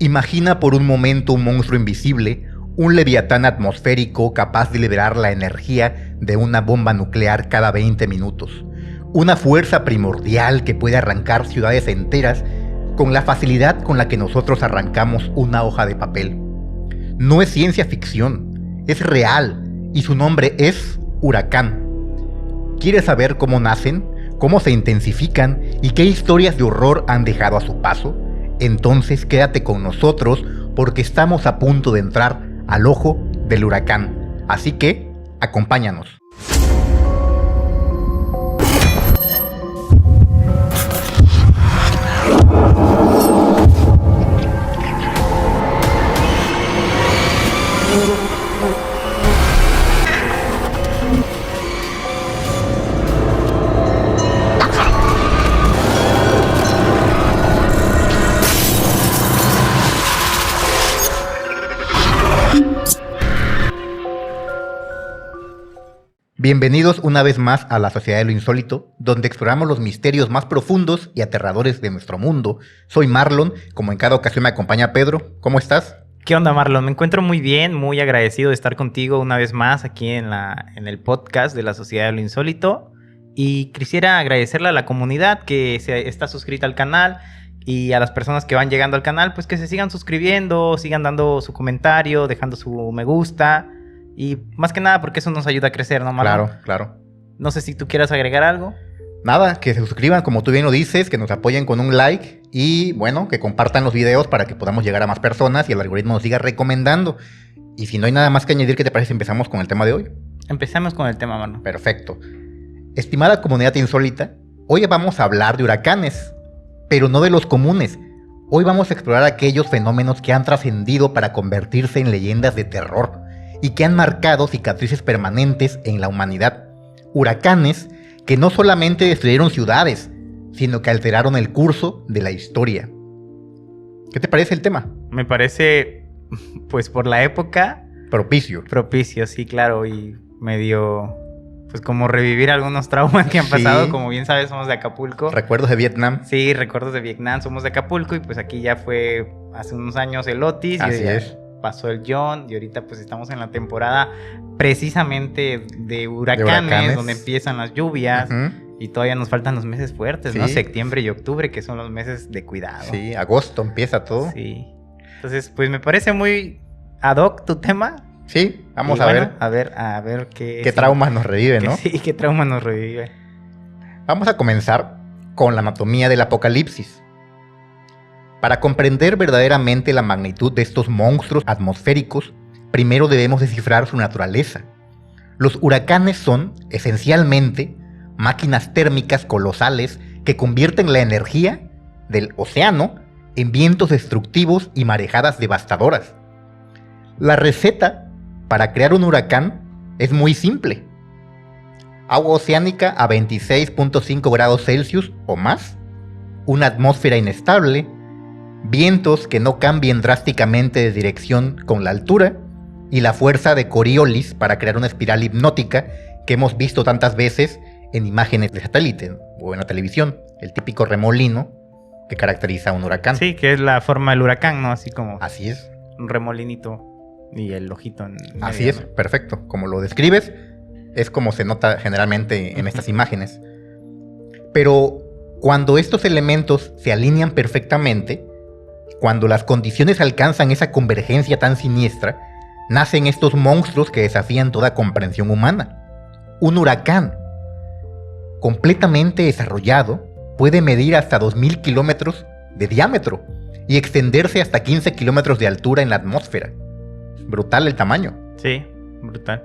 Imagina por un momento un monstruo invisible, un leviatán atmosférico capaz de liberar la energía de una bomba nuclear cada 20 minutos. Una fuerza primordial que puede arrancar ciudades enteras con la facilidad con la que nosotros arrancamos una hoja de papel. No es ciencia ficción, es real y su nombre es Huracán. ¿Quieres saber cómo nacen, cómo se intensifican y qué historias de horror han dejado a su paso? Entonces quédate con nosotros porque estamos a punto de entrar al ojo del huracán. Así que, acompáñanos. Bienvenidos una vez más a la Sociedad de lo Insólito, donde exploramos los misterios más profundos y aterradores de nuestro mundo. Soy Marlon, como en cada ocasión me acompaña Pedro. ¿Cómo estás? ¿Qué onda, Marlon? Me encuentro muy bien, muy agradecido de estar contigo una vez más aquí en el podcast de la Sociedad de lo Insólito. Y quisiera agradecerle a la comunidad que está suscrita al canal y a las personas que van llegando al canal, pues que se sigan suscribiendo, sigan dando su comentario, dejando su me gusta. Y más que nada porque eso nos ayuda a crecer, ¿no, Marlon? Claro. No sé si tú quieras agregar algo. Nada, que se suscriban, como tú bien lo dices, que nos apoyen con un like y, bueno, que compartan los videos para que podamos llegar a más personas y el algoritmo nos siga recomendando. Y si no hay nada más que añadir, ¿qué te parece si empezamos con el tema de hoy? Empecemos con el tema, Marlon. Perfecto. Estimada comunidad insólita, hoy vamos a hablar de huracanes, pero no de los comunes. Hoy vamos a explorar aquellos fenómenos que han trascendido para convertirse en leyendas de terror y que han marcado cicatrices permanentes en la humanidad. Huracanes que no solamente destruyeron ciudades, sino que alteraron el curso de la historia. ¿Qué te parece el tema? Me parece, pues por la época... Propicio, sí, claro, y medio... Pues como revivir algunos traumas que han pasado. Como bien sabes, somos de Acapulco. Recuerdos de Vietnam. Sí, recuerdos de Vietnam, somos de Acapulco y pues aquí ya fue hace unos años el Otis. Así es. Pasó el John y ahorita pues estamos en la temporada precisamente de huracanes, donde empiezan las lluvias. Y todavía nos faltan los meses fuertes, ¿no? Septiembre y octubre, que son los meses de cuidado. Sí, agosto empieza todo. Sí. Entonces, pues me parece muy ad hoc tu tema. Sí, vamos a ver. A ver qué traumas nos revive, ¿no? Sí, qué traumas nos revive. Vamos a comenzar con la anatomía del apocalipsis. Para comprender verdaderamente la magnitud de estos monstruos atmosféricos, primero debemos descifrar su naturaleza. Los huracanes son, esencialmente, máquinas térmicas colosales que convierten la energía del océano en vientos destructivos y marejadas devastadoras. La receta para crear un huracán es muy simple. Agua oceánica a 26.5 grados Celsius o más, una atmósfera inestable, vientos que no cambien drásticamente de dirección con la altura y la fuerza de Coriolis para crear una espiral hipnótica que hemos visto tantas veces en imágenes de satélite o en la televisión, el típico remolino que caracteriza a un huracán. Sí, que es la forma del huracán, ¿no? Así como... Así es. Un remolinito y el ojito en medio. Así es, perfecto. Como lo describes, es como se nota generalmente en estas imágenes. Pero cuando estos elementos se alinean perfectamente, cuando las condiciones alcanzan esa convergencia tan siniestra, nacen estos monstruos que desafían toda comprensión humana. Un huracán, completamente desarrollado, puede medir hasta 2.000 kilómetros de diámetro y extenderse hasta 15 kilómetros de altura en la atmósfera. Brutal el tamaño. Sí, brutal.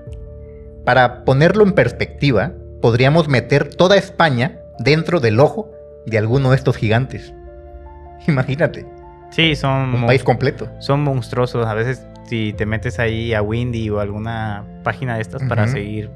Para ponerlo en perspectiva, podríamos meter toda España dentro del ojo de alguno de estos gigantes. Imagínate. Sí, son... Un país completo. Son monstruosos. A veces si te metes ahí a Windy o alguna página de estas para seguir...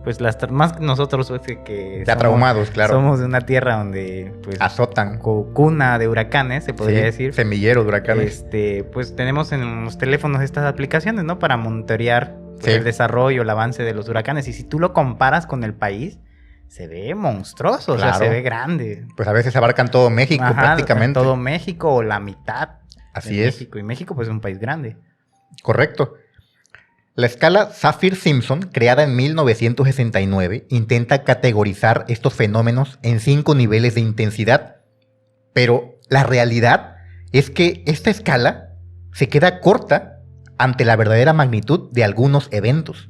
Pues más nosotros que ya traumados, claro. Somos de una tierra donde... pues azotan. Cuna de huracanes, se podría decir. Semillero de huracanes. Pues tenemos en los teléfonos estas aplicaciones, ¿no? Para monitorear el desarrollo, el avance de los huracanes. Y si tú lo comparas con el país... Se ve monstruoso, claro. O sea, se ve grande. Pues a veces abarcan todo México, prácticamente. Todo México o la mitad. Así es. México. Y México pues es un país grande. Correcto. La escala Saffir-Simpson, creada en 1969, intenta categorizar estos fenómenos en 5 niveles de intensidad. Pero la realidad es que esta escala se queda corta ante la verdadera magnitud de algunos eventos.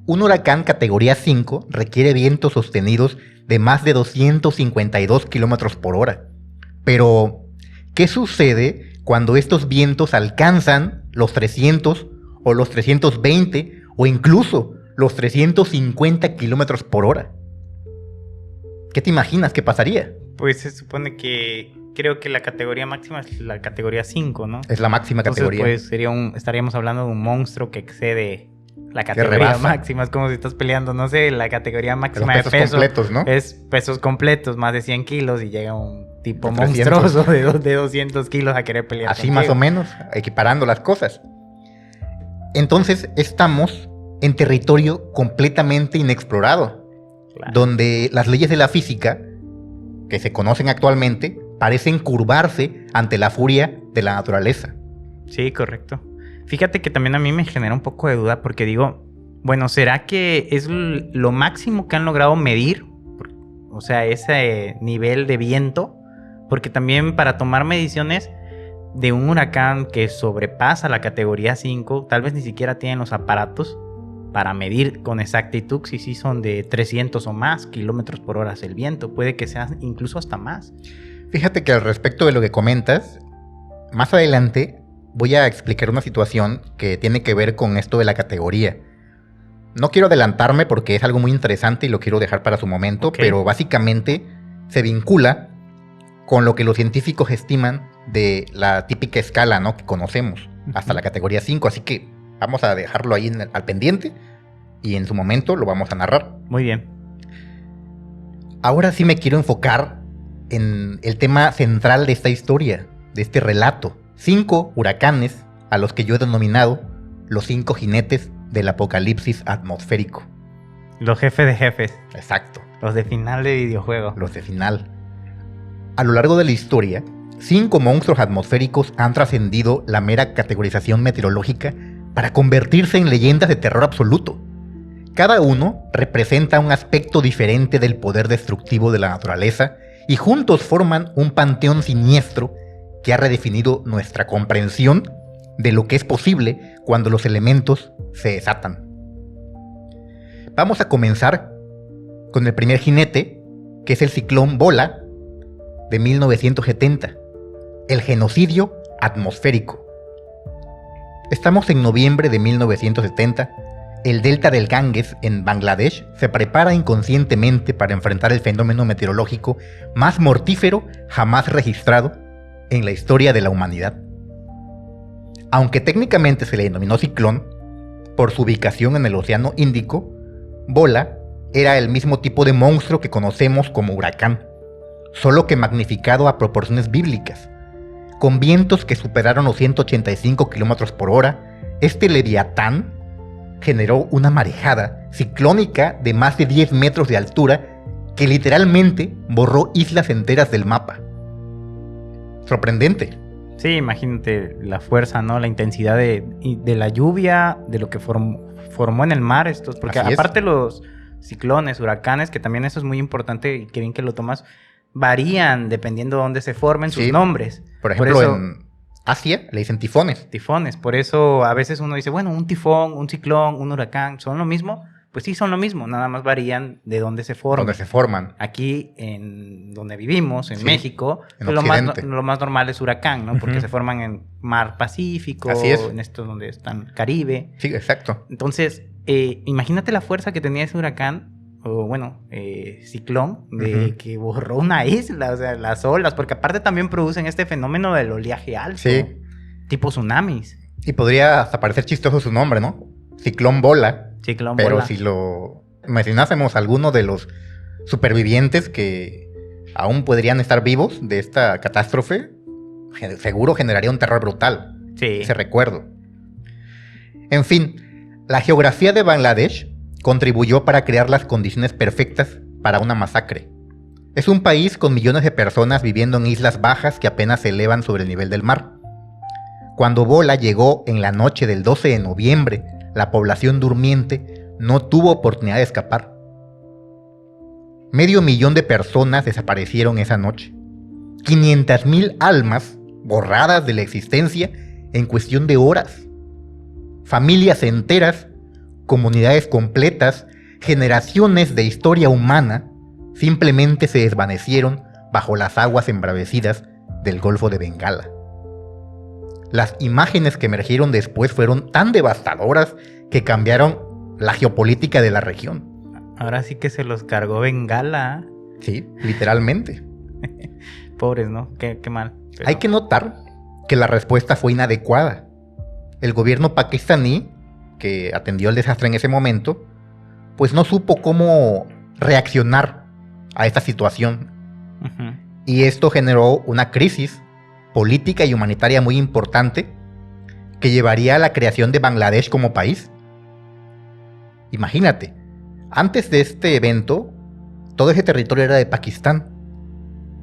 Un huracán categoría 5 requiere vientos sostenidos de más de 252 kilómetros por hora. Pero, ¿qué sucede cuando estos vientos alcanzan los 300 o los 320 o incluso los 350 kilómetros por hora? ¿Qué te imaginas que pasaría? Pues se supone que creo que la categoría máxima es la categoría 5, ¿no? Es la máxima Entonces, categoría. pues estaríamos hablando de un monstruo que excede la categoría máxima. Es como si estás peleando, no sé, la categoría máxima de pesos peso. completos, ¿no? Es pesos completos, más de 100 kilos, y llega un tipo De 300. monstruoso de 200 kilos a querer pelear Así contigo. más o menos, equiparando las cosas. Entonces estamos en territorio completamente inexplorado, Claro. donde las leyes de la física, que se conocen actualmente, parecen curvarse ante la furia de la naturaleza. Sí, correcto. Fíjate que también a mí me genera un poco de duda porque digo, bueno, ¿será que es lo máximo que han logrado medir? O sea, ese nivel de viento. Porque también para tomar mediciones de un huracán que sobrepasa la categoría 5, tal vez ni siquiera tienen los aparatos para medir con exactitud si sí son de 300 o más kilómetros por hora el viento. Puede que sea incluso hasta más. Fíjate que al respecto de lo que comentas, más adelante voy a explicar una situación que tiene que ver con esto de la categoría. No quiero adelantarme porque es algo muy interesante y lo quiero dejar para su momento, Ok. pero básicamente se vincula con lo que los científicos estiman de la típica escala, ¿no?, que conocemos, hasta la categoría 5. Así que vamos a dejarlo ahí al pendiente y en su momento lo vamos a narrar. Muy bien. Ahora sí me quiero enfocar en el tema central de esta historia, de este relato. 5 huracanes a los que yo he denominado los 5 jinetes del apocalipsis atmosférico. Los jefes de jefes. Exacto, Los de final de videojuego. los de final. A lo largo de la historia, 5 monstruos atmosféricos han trascendido la mera categorización meteorológica para convertirse en leyendas de terror absoluto. Cada uno representa un aspecto diferente del poder destructivo de la naturaleza y juntos forman un panteón siniestro que ha redefinido nuestra comprensión de lo que es posible cuando los elementos se desatan. Vamos a comenzar con el primer jinete, que es el ciclón Bola de 1970, el genocidio atmosférico. Estamos en noviembre de 1970. El delta del Ganges en Bangladesh se prepara inconscientemente para enfrentar el fenómeno meteorológico más mortífero jamás registrado en la historia de la humanidad. Aunque técnicamente se le denominó ciclón, por su ubicación en el Océano Índico, Bola era el mismo tipo de monstruo que conocemos como huracán, solo que magnificado a proporciones bíblicas. Con vientos que superaron los 185 kilómetros por hora, este leviatán generó una marejada ciclónica de más de 10 metros de altura que literalmente borró islas enteras del mapa. Sorprendente. Sí, imagínate la fuerza, ¿no? La intensidad de la lluvia, de lo que formó en el mar estos. Porque Así es. aparte los ciclones, huracanes, que también eso es muy importante y que bien que lo tomas, varían dependiendo de dónde se formen sus Sí. nombres. Por ejemplo, eso, en Asia le dicen tifones. tifones. Por eso a veces uno dice, bueno, un tifón, un ciclón, un huracán, ¿son lo mismo? Pues sí, son lo mismo, nada más varían de dónde se forman. Donde se forman. Aquí, en donde vivimos, en Sí, México, en pues Occidente. lo más normal es huracán, ¿no? Porque Ujú. se forman en mar Pacífico, Así es. en estos donde están Caribe. Sí, exacto. Entonces, imagínate la fuerza que tenía ese huracán, o bueno, ciclón, de Ujú. que borró una isla, o sea, las olas, porque aparte también producen este fenómeno del oleaje alto, Sí. tipo tsunamis. Y podría hasta parecer chistoso su nombre, ¿no? Ciclón Bola. Ciclón Pero bola. si lo imaginásemos alguno de los supervivientes que aún podrían estar vivos de esta catástrofe, seguro generaría un terror brutal. Sí. Ese recuerdo. En fin, la geografía de Bangladesh contribuyó para crear las condiciones perfectas para una masacre. Es un país con millones de personas viviendo en islas bajas que apenas se elevan sobre el nivel del mar. Cuando Bola llegó en la noche del 12 de noviembre, la población durmiente no tuvo oportunidad de escapar. 500,000 de personas desaparecieron esa noche. 500,000 almas borradas de la existencia en cuestión de horas. Familias enteras, comunidades completas, generaciones de historia humana simplemente se desvanecieron bajo las aguas embravecidas del Golfo de Bengala. Las imágenes que emergieron después fueron tan devastadoras que cambiaron la geopolítica de la región. Ahora sí que se los cargó Bengala. Sí, literalmente. Pobres, ¿no? Qué mal. Pero... Hay que notar que la respuesta fue inadecuada. El gobierno pakistaní, que atendió el desastre en ese momento, pues no supo cómo reaccionar a esta situación. Uh-huh. Y esto generó una crisis política y humanitaria muy importante que llevaría a la creación de Bangladesh como país. Imagínate, antes de este evento, todo ese territorio era de Pakistán.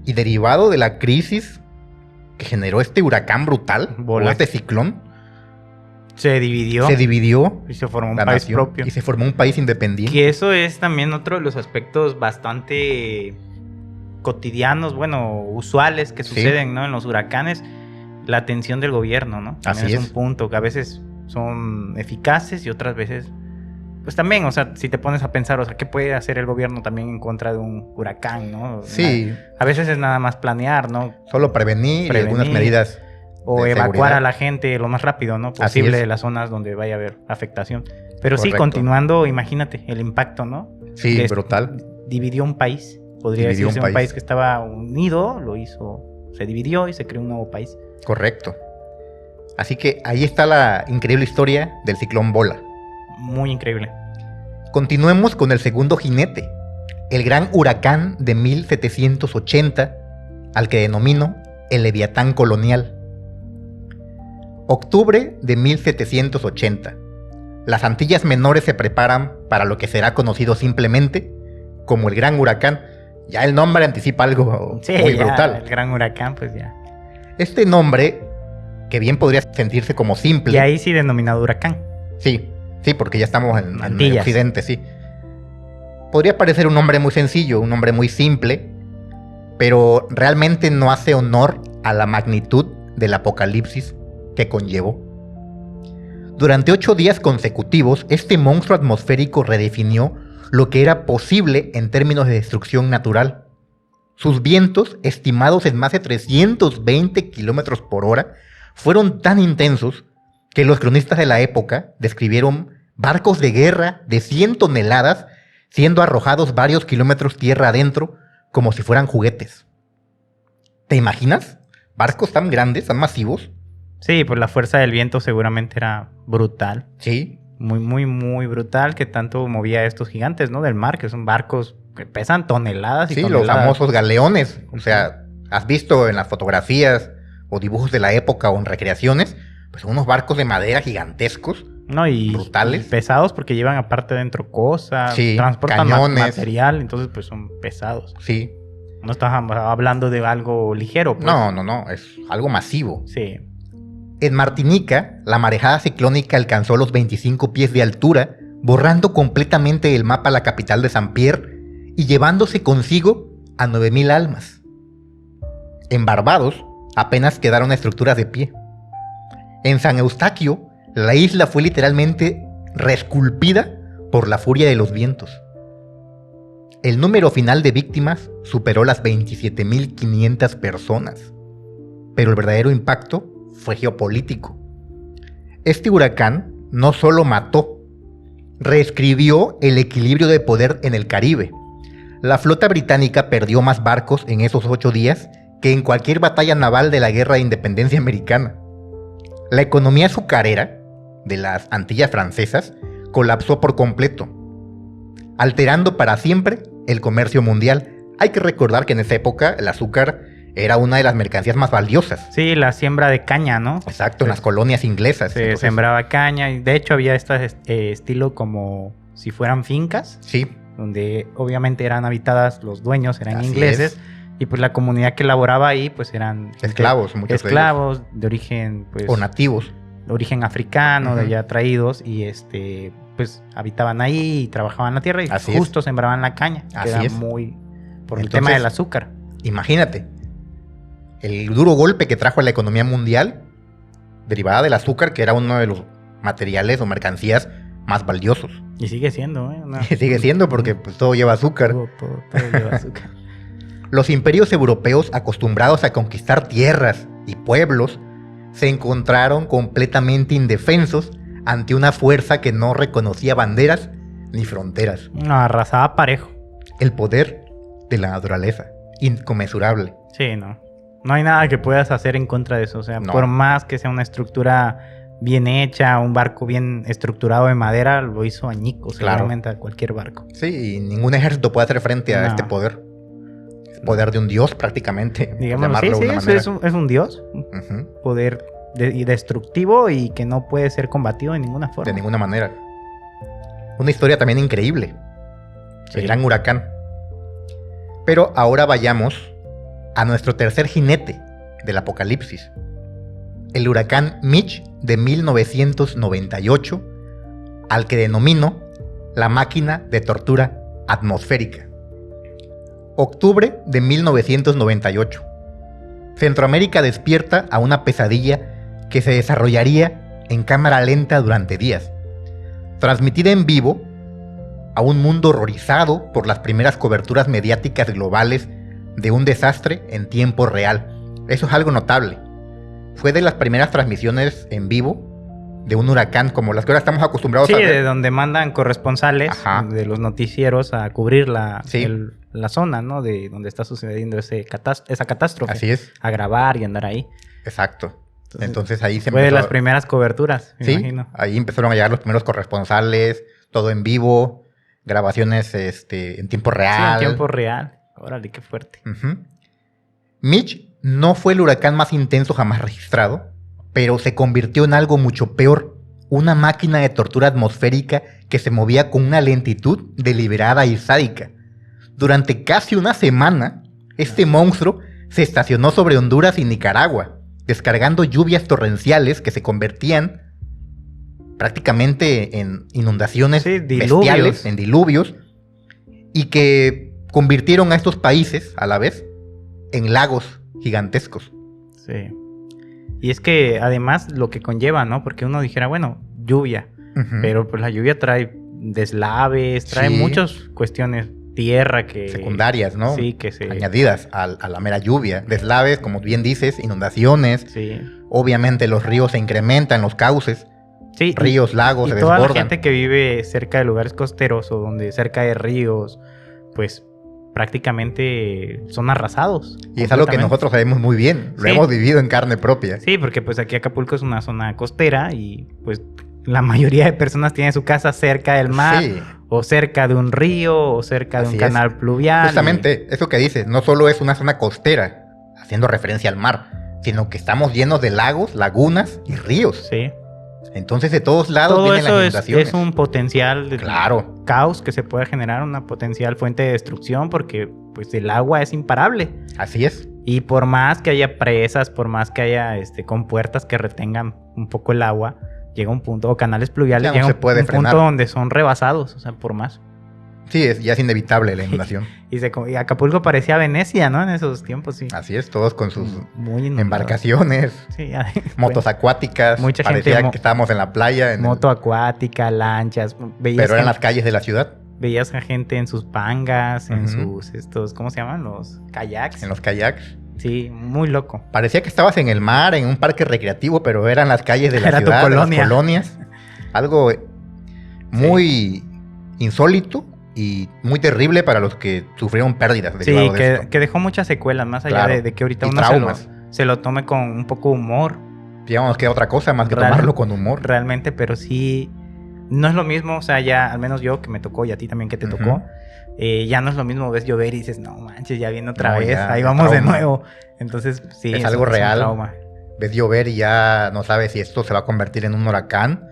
Y derivado de la crisis que generó este huracán brutal, o este ciclón, se dividió y se formó un país propio. Y se formó un país independiente. Que eso es también otro de los aspectos bastante cotidianos, bueno, usuales que suceden, ¿no? En los huracanes, la atención del gobierno, ¿no? También Así es un punto que a veces son eficaces y otras veces, pues también, o sea, si te pones a pensar, o sea, ¿qué puede hacer el gobierno también en contra de un huracán, ¿no? Sí. A veces es nada más planear, ¿no? Solo prevenir y algunas medidas o de evacuar seguridad a la gente lo más rápido, ¿no? Posible de las zonas donde vaya a haber afectación. Pero Correcto. sí, continuando, imagínate el impacto, ¿no? Sí, brutal. Dividió un país. Podría decirse un país que estaba unido, se dividió y se creó un nuevo país. Correcto. Así que ahí está la increíble historia del ciclón Bola. Muy increíble. Continuemos con el segundo jinete, el gran huracán de 1780, al que denomino el Leviatán colonial. Octubre de 1780. Las Antillas Menores se preparan para lo que será conocido simplemente como el Gran Huracán. Ya el nombre anticipa algo muy brutal. El Gran Huracán, pues ya. Este nombre, que bien podría sentirse como simple. Y ahí sí denominado huracán. Sí, porque ya estamos en el occidente, sí. Podría parecer un nombre muy sencillo, un nombre muy simple, pero realmente no hace honor a la magnitud del apocalipsis que conllevó. Durante 8 días consecutivos, este monstruo atmosférico redefinió lo que era posible en términos de destrucción natural. Sus vientos, estimados en más de 320 kilómetros por hora, fueron tan intensos que los cronistas de la época describieron barcos de guerra de 100 toneladas siendo arrojados varios kilómetros tierra adentro como si fueran juguetes. ¿Te imaginas? Barcos tan grandes, tan masivos. Sí, pues la fuerza del viento seguramente era brutal. Sí. Muy, muy, muy brutal, que tanto movía a estos gigantes, ¿no? Del mar, que son barcos que pesan toneladas y toneladas. Sí, los famosos galeones. O sea, has visto en las fotografías o dibujos de la época o en recreaciones, pues son unos barcos de madera gigantescos. No, y brutales. Y pesados porque llevan aparte dentro cosas, sí, transportan material, entonces pues son pesados. Sí. No estás hablando de algo ligero, pues. No, es algo masivo. Sí. En Martinica, la marejada ciclónica alcanzó los 25 pies de altura, borrando completamente el mapa la capital de Saint-Pierre y llevándose consigo a 9,000 almas. En Barbados, apenas quedaron estructuras de pie. En San Eustaquio, la isla fue literalmente reesculpida por la furia de los vientos. El número final de víctimas superó las 27,500 personas, pero el verdadero impacto fue geopolítico. Este huracán no solo mató, reescribió el equilibrio de poder en el Caribe. La flota británica perdió más barcos en esos 8 días que en cualquier batalla naval de la Guerra de Independencia americana. La economía azucarera de las Antillas francesas colapsó por completo, alterando para siempre el comercio mundial. Hay que recordar que en esa época el azúcar era una de las mercancías más valiosas. Sí, la siembra de caña, ¿no? Exacto, en las colonias inglesas. Se sembraba caña y de hecho había este estilo como si fueran fincas. Sí. Donde obviamente eran habitadas, los dueños eran ingleses. Y pues la comunidad que laboraba ahí, pues eran... Esclavos, muchos esclavos de origen, pues... O nativos. De origen africano, de Ujú. allá traídos. Y pues habitaban ahí y trabajaban la tierra. Y Así justo sembraban la caña. Que Así era es. muy... Por el Entonces, tema del azúcar. Imagínate, el duro golpe que trajo a la economía mundial, derivada del azúcar, que era uno de los materiales o mercancías más valiosos. Y sigue siendo, ¿eh? Sigue siendo porque pues, todo lleva azúcar. Todo lleva azúcar. Los imperios europeos, acostumbrados a conquistar tierras y pueblos, se encontraron completamente indefensos ante una fuerza que no reconocía banderas ni fronteras. No, arrasaba parejo. El poder de la naturaleza, inconmensurable. Sí, no. No hay nada que puedas hacer en contra de eso. O sea, No. por más que sea una estructura bien hecha, un barco bien estructurado de madera, lo hizo añicos, Claro. seguramente a cualquier barco. Sí, y ningún ejército puede hacer frente a No. este poder. Es poder de un dios prácticamente, por Digamos, sí, llamarlo de sí, una eso manera. es un dios. Un Ujú, poder y destructivo y que no puede ser combatido de ninguna forma. de ninguna manera. Una historia también increíble. Sí. El gran huracán. Pero ahora vayamos a nuestro tercer jinete del apocalipsis. El huracán Mitch de 1998, al que denomino la máquina de tortura atmosférica. Octubre de 1998. Centroamérica despierta a una pesadilla que se desarrollaría en cámara lenta durante días. Transmitida en vivo a un mundo horrorizado por las primeras coberturas mediáticas globales de un desastre en tiempo real. Eso es algo notable. Fue de las primeras transmisiones en vivo de un huracán como las que ahora estamos acostumbrados Sí, a ver. de donde mandan corresponsales Ajá. de los noticieros a cubrir la zona, ¿no? De donde está sucediendo esa catástrofe. Así es, A grabar y andar ahí. exacto. Entonces ahí se Fue de empezó las primeras coberturas, me Sí, imagino. ahí empezaron a llegar los primeros corresponsales, todo en vivo, grabaciones en tiempo Sí, real. en tiempo real. Órale, qué fuerte. Ujú. Mitch no fue el huracán más intenso jamás registrado, pero se convirtió en algo mucho peor, una máquina de tortura atmosférica que se movía con una lentitud deliberada y sádica. Durante casi una semana, este monstruo se estacionó sobre Honduras y Nicaragua, descargando lluvias torrenciales que se convertían prácticamente en inundaciones Sí, diluvios. bestiales, en diluvios, y que convirtieron a estos países, a la vez, en lagos gigantescos. Sí. Y es que además lo que conlleva, ¿no? Porque uno dijera, bueno, lluvia. Ujú. Pero pues la lluvia trae deslaves, trae Sí. muchas cuestiones. Tierra que... Secundarias, ¿no? Sí, que se... Añadidas a la mera lluvia. Deslaves, como bien dices, inundaciones. Sí. Obviamente los ríos se incrementan, los cauces. Sí, Ríos, lagos y se toda la desbordan. gente que vive cerca de lugares costeros o donde cerca de ríos, pues prácticamente son arrasados. Y es algo que completamente. nosotros sabemos muy bien. Lo Sí. hemos vivido en carne propia. Sí, porque pues aquí Acapulco es una zona costera y pues la mayoría de personas tienen su casa cerca del mar Sí. o cerca de un río o cerca de Así un es. canal pluvial. Justamente, eso que dices, no solo es una zona costera, haciendo referencia al mar, sino que estamos llenos de lagos, lagunas y ríos. Sí. Entonces de todos lados Todo vienen las eso inundaciones. es un potencial de Claro. caos que se puede generar, una potencial fuente de destrucción porque pues el agua es imparable. Así es. Y por más que haya presas, por más que haya compuertas que retengan un poco el agua, llega un punto, o canales pluviales, Ya no llega se un, puede un frenar. punto donde son rebasados, o sea, por más. Sí, ya es inevitable la inundación. Y Acapulco parecía Venecia, ¿no? En esos tiempos, sí. Así es, todos con sus Muy inundado. embarcaciones, Sí, motos acuáticas. Mucha Parecía gente que estábamos en la playa, moto acuática, lanchas. Veías, pero eran las gente, calles de la ciudad, veías a gente en sus pangas, en Ujú. sus, ¿cómo se llaman? Los kayaks. en los kayaks. Sí, muy loco. Parecía que estabas en el mar, en un parque recreativo, pero eran las calles de la Era tu ciudad, de las colonia. colonias. Algo muy insólito y muy terrible para los que sufrieron pérdidas Sí, derivado de esto. que dejó muchas secuelas, más allá Claro. de que ahorita Y uno traumas. se lo tome con un poco de humor, Ya no nos queda otra cosa más que Real- tomarlo con humor. realmente, pero sí, no es lo mismo, o sea, ya, al menos yo que me tocó y a ti también que te Ujú. tocó, ya no es lo mismo, ves llover y dices, no manches, ya viene otra No, vez, ya, ahí ya vamos de trauma. nuevo. Entonces, sí, Es algo un real. trauma. Ves llover y ya no sabes si esto se va a convertir en un huracán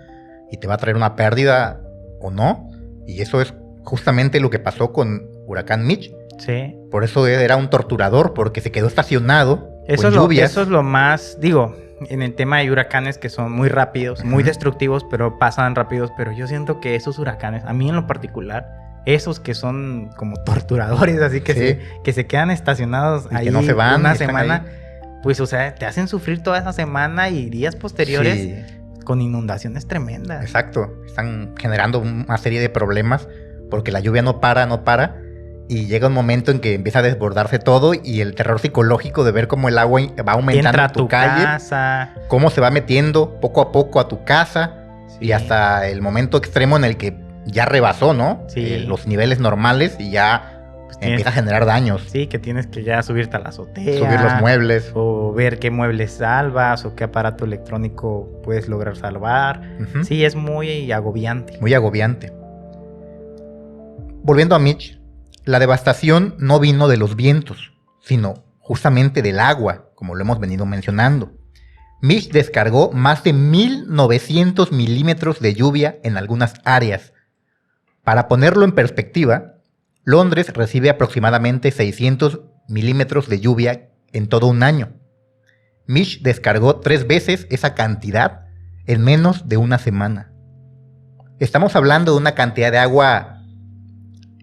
y te va a traer una pérdida o no. Y eso es justamente lo que pasó con Huracán Mitch Sí. Por eso era un torturador, porque se quedó estacionado Eso con es, lluvias. eso es lo más, digo, en el tema de huracanes que son muy rápidos, muy destructivos, pero pasan rápidos. Pero yo siento que esos huracanes, a mí en lo particular, esos que son como torturadores, así que, Sí. que se quedan estacionados Y ahí que no se van, una y están semana, ahí. pues, o sea, te hacen sufrir toda esa semana y días posteriores Sí, con inundaciones tremendas. exacto. Están generando una serie de problemas porque la lluvia no para. Y llega un momento en que empieza a desbordarse todo y el terror psicológico de ver cómo el agua va aumentando Entra en a tu tu calle, casa. cómo se va metiendo poco a poco a tu casa Sí. y hasta el momento extremo en el que ya rebasó, ¿no? Sí. Los niveles normales y ya Pues tienes- empieza a generar daños. Sí, que tienes que ya subirte a la azotea. Subir los muebles. O ver qué muebles salvas o qué aparato electrónico puedes lograr salvar. Ujú. Sí, es muy agobiante. Muy agobiante. Volviendo a Mitch, la devastación no vino de los vientos, sino justamente del agua, como lo hemos venido mencionando. Mitch descargó más de 1900 milímetros de lluvia en algunas áreas. Para ponerlo en perspectiva, Londres recibe aproximadamente 600 milímetros de lluvia en todo un año. Mitch descargó 3 veces esa cantidad en menos de una semana. Estamos hablando de una cantidad de agua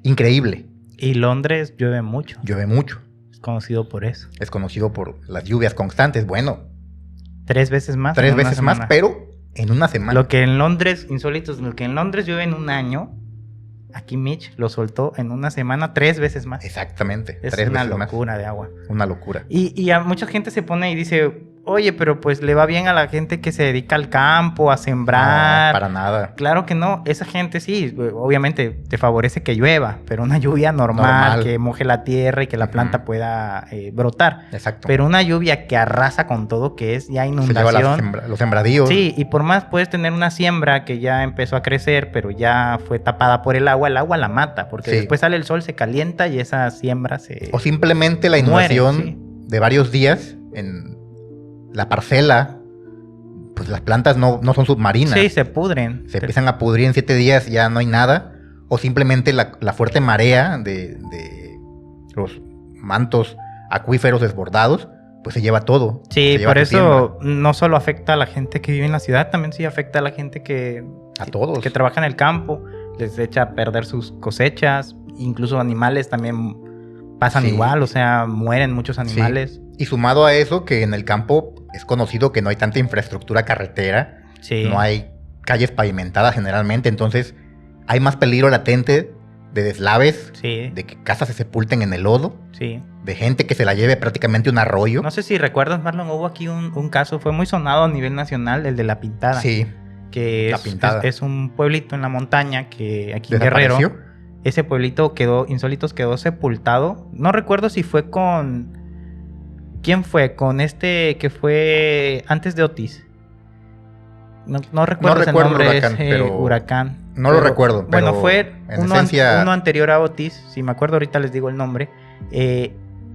increíble. Y Londres llueve mucho. Llueve mucho. Es conocido por eso. Es conocido por las lluvias constantes. Bueno, 3 veces más. 3 en una veces más, semana. pero en una semana. Lo que en Londres, insólitos, lo que en Londres llueve en un año, aquí Mitch lo soltó en una semana 3 veces más. Exactamente. Es 3 una veces locura de agua. más. Una locura. Y a mucha gente se pone y dice, oye, pero pues le va bien a la gente que se dedica al campo, a sembrar. No, para nada. Claro que no, esa gente sí, obviamente te favorece que llueva, pero una lluvia normal, que moje la tierra y que la planta pueda brotar. Exacto. Pero una lluvia que arrasa con todo, que es ya Se inundación. lleva los sembradíos. Sí, y por más puedes tener una siembra que ya empezó a crecer, pero ya fue tapada por el agua la mata, porque Sí. después sale el sol, se calienta y esa siembra se... O simplemente la muere, inundación sí. de varios días en la parcela. Pues las plantas no son submarinas. Sí, se pudren. Se empiezan a pudrir en 7 días, ya no hay nada. O simplemente la fuerte marea de los mantos acuíferos desbordados, pues se lleva todo. Sí, Se lleva por tu eso no solo afecta a la gente que vive en la ciudad, también sí afecta a la gente que... A todos. Que trabaja en el campo, les echa a perder sus cosechas, incluso animales también pasan Sí. igual, o sea, mueren muchos animales. Y sumado a eso, que en el campo es conocido que no hay tanta infraestructura carretera, Sí. no hay calles pavimentadas generalmente, entonces hay más peligro latente de deslaves, Sí, de que casas se sepulten en el lodo, sí. de gente que se la lleve prácticamente un arroyo. No sé si recuerdas, Marlon, hubo aquí un caso, fue muy sonado a nivel nacional, el de La Pintada. Sí, Que La Pintada. es un pueblito en la montaña que aquí en Guerrero. desapareció. Ese pueblito Insólitos quedó sepultado. No recuerdo si fue con... ¿Quién fue? Con este que fue antes de Otis. No recuerdo el recuerdo nombre, Huracán, ese pero- Huracán. No lo recuerdo, pero Bueno, fue en uno, esencia- uno anterior a Otis, si me acuerdo ahorita les digo el nombre.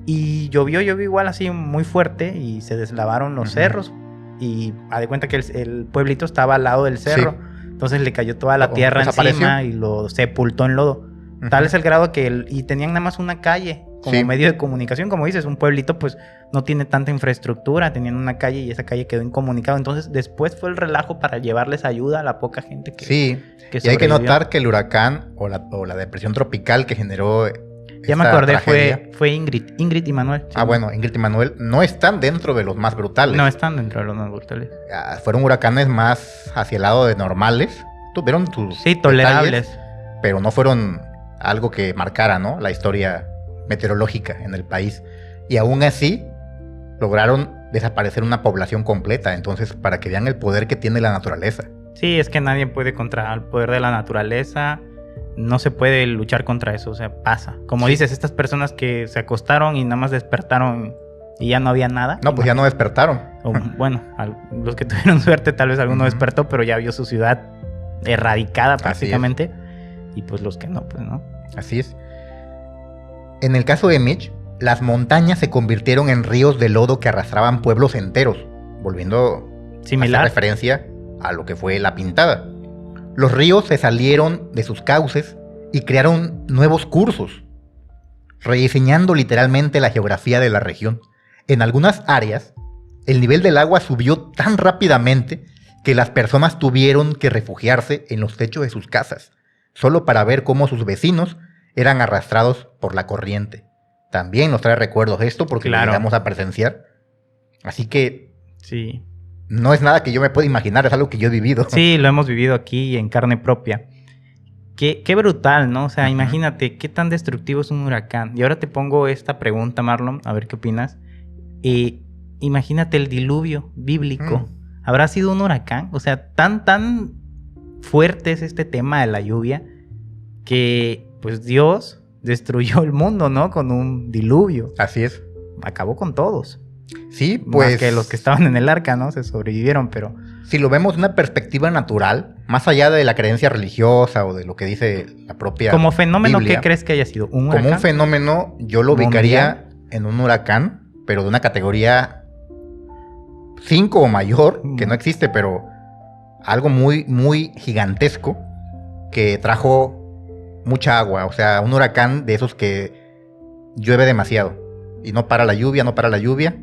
Y llovió igual así muy fuerte y se deslavaron los Ujú. cerros. Y haz de cuenta que el pueblito estaba al lado del cerro. Entonces le cayó toda la tierra ¿desapareció? encima y lo sepultó en lodo. Ujú. Tal es el grado que y tenían nada más una calle como Sí. medio de comunicación, como dices, un pueblito pues no tiene tanta infraestructura, tenían una calle y esa calle quedó incomunicada. Entonces después fue el relajo para llevarles ayuda a la poca gente que, Sí, que y hay que sobrevivió. notar que el huracán o la depresión tropical que generó Ya me esta acordé, tragedia. fue Ingrid y Manuel. Sí. Ah, bueno, Ingrid y Manuel no están dentro de los más brutales. No están dentro de los más brutales. Fueron huracanes más hacia el lado de normales. Tuvieron sus Sí, tolerables. detalles, pero no fueron algo que marcara, ¿no?, la historia meteorológica en el país. Y aún así lograron desaparecer una población completa. Entonces, para que vean el poder que tiene la naturaleza. Sí, es que nadie puede contra el poder de la naturaleza. No se puede luchar contra eso, o sea, pasa. Como Sí. dices, estas personas que se acostaron y nada más despertaron y ya no había nada. No, pues ya no despertaron. O, bueno, los que tuvieron suerte, tal vez alguno Ujú. despertó, pero ya vio su ciudad erradicada Así es. prácticamente. Y pues los que no, pues no. Así es. En el caso de Mitch, las montañas se convirtieron en ríos de lodo que arrastraban pueblos enteros, volviendo a hacer Similar. referencia a lo que fue La Pintada. Los ríos se salieron de sus cauces y crearon nuevos cursos. rediseñando literalmente la geografía de la región. En algunas áreas, el nivel del agua subió tan rápidamente que las personas tuvieron que refugiarse en los techos de sus casas, solo para ver cómo sus vecinos eran arrastrados por la corriente. También nos trae recuerdos esto porque lo llegamos a presenciar. Así que sí, no es nada que yo me pueda imaginar, es algo que yo he vivido. Sí, lo hemos vivido aquí en carne propia. Qué brutal, ¿no? O sea, imagínate qué tan destructivo es un huracán. Y ahora te pongo esta pregunta, Marlon, a ver qué opinas. Imagínate el diluvio bíblico. ¿Habrá sido un huracán? O sea, tan fuerte es este tema de la lluvia que, pues, Dios destruyó el mundo, ¿no? Con un diluvio. Así es. Acabó con todos. Sí, pues... Más que los que estaban en el arca, ¿no? Se sobrevivieron, pero... Si lo vemos de una perspectiva natural, más allá de la creencia religiosa o de lo que dice la propia como fenómeno, Biblia, ¿qué crees que haya sido? ¿Un huracán? Como un fenómeno, yo lo ubicaría en un huracán, pero de una categoría 5 o mayor, que no existe, pero algo muy, muy gigantesco que trajo mucha agua. O sea, un huracán de esos que llueve demasiado y no para la lluvia,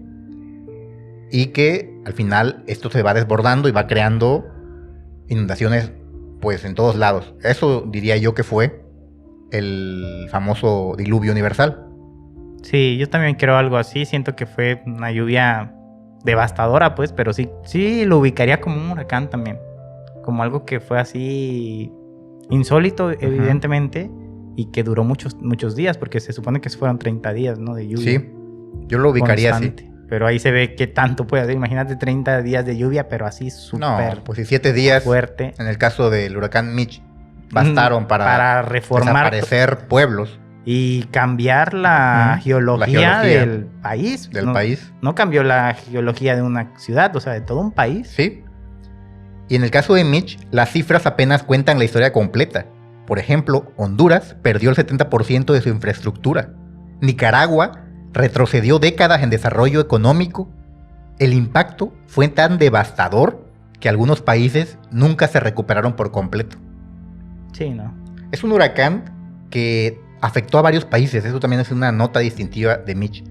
y que al final esto se va desbordando y va creando inundaciones pues en todos lados. Eso diría yo que fue el famoso diluvio universal. Sí, yo también creo algo así. Siento que fue una lluvia devastadora, pues, pero sí lo ubicaría como un huracán también. Como algo que fue así insólito, evidentemente, y que duró muchos días, porque se supone que fueron 30 días, ¿no? De lluvia. Sí, yo lo ubicaría constante. Así. Pero ahí se ve qué tanto puede hacer. Imagínate 30 días de lluvia, pero así súper. No, pues si 7 días fuerte. En el caso del huracán Mitch bastaron para reformar desaparecer pueblos y cambiar la geología del país. País. No cambió la geología de una ciudad, o sea, de todo un país. Sí. Y en el caso de Mitch, las cifras apenas cuentan la historia completa. Por ejemplo, Honduras perdió el 70% de su infraestructura. Nicaragua retrocedió décadas en desarrollo económico. El impacto fue tan devastador que algunos países nunca se recuperaron por completo. Sí, ¿no? Es un huracán que afectó a varios países. Eso también es una nota distintiva de Mitch.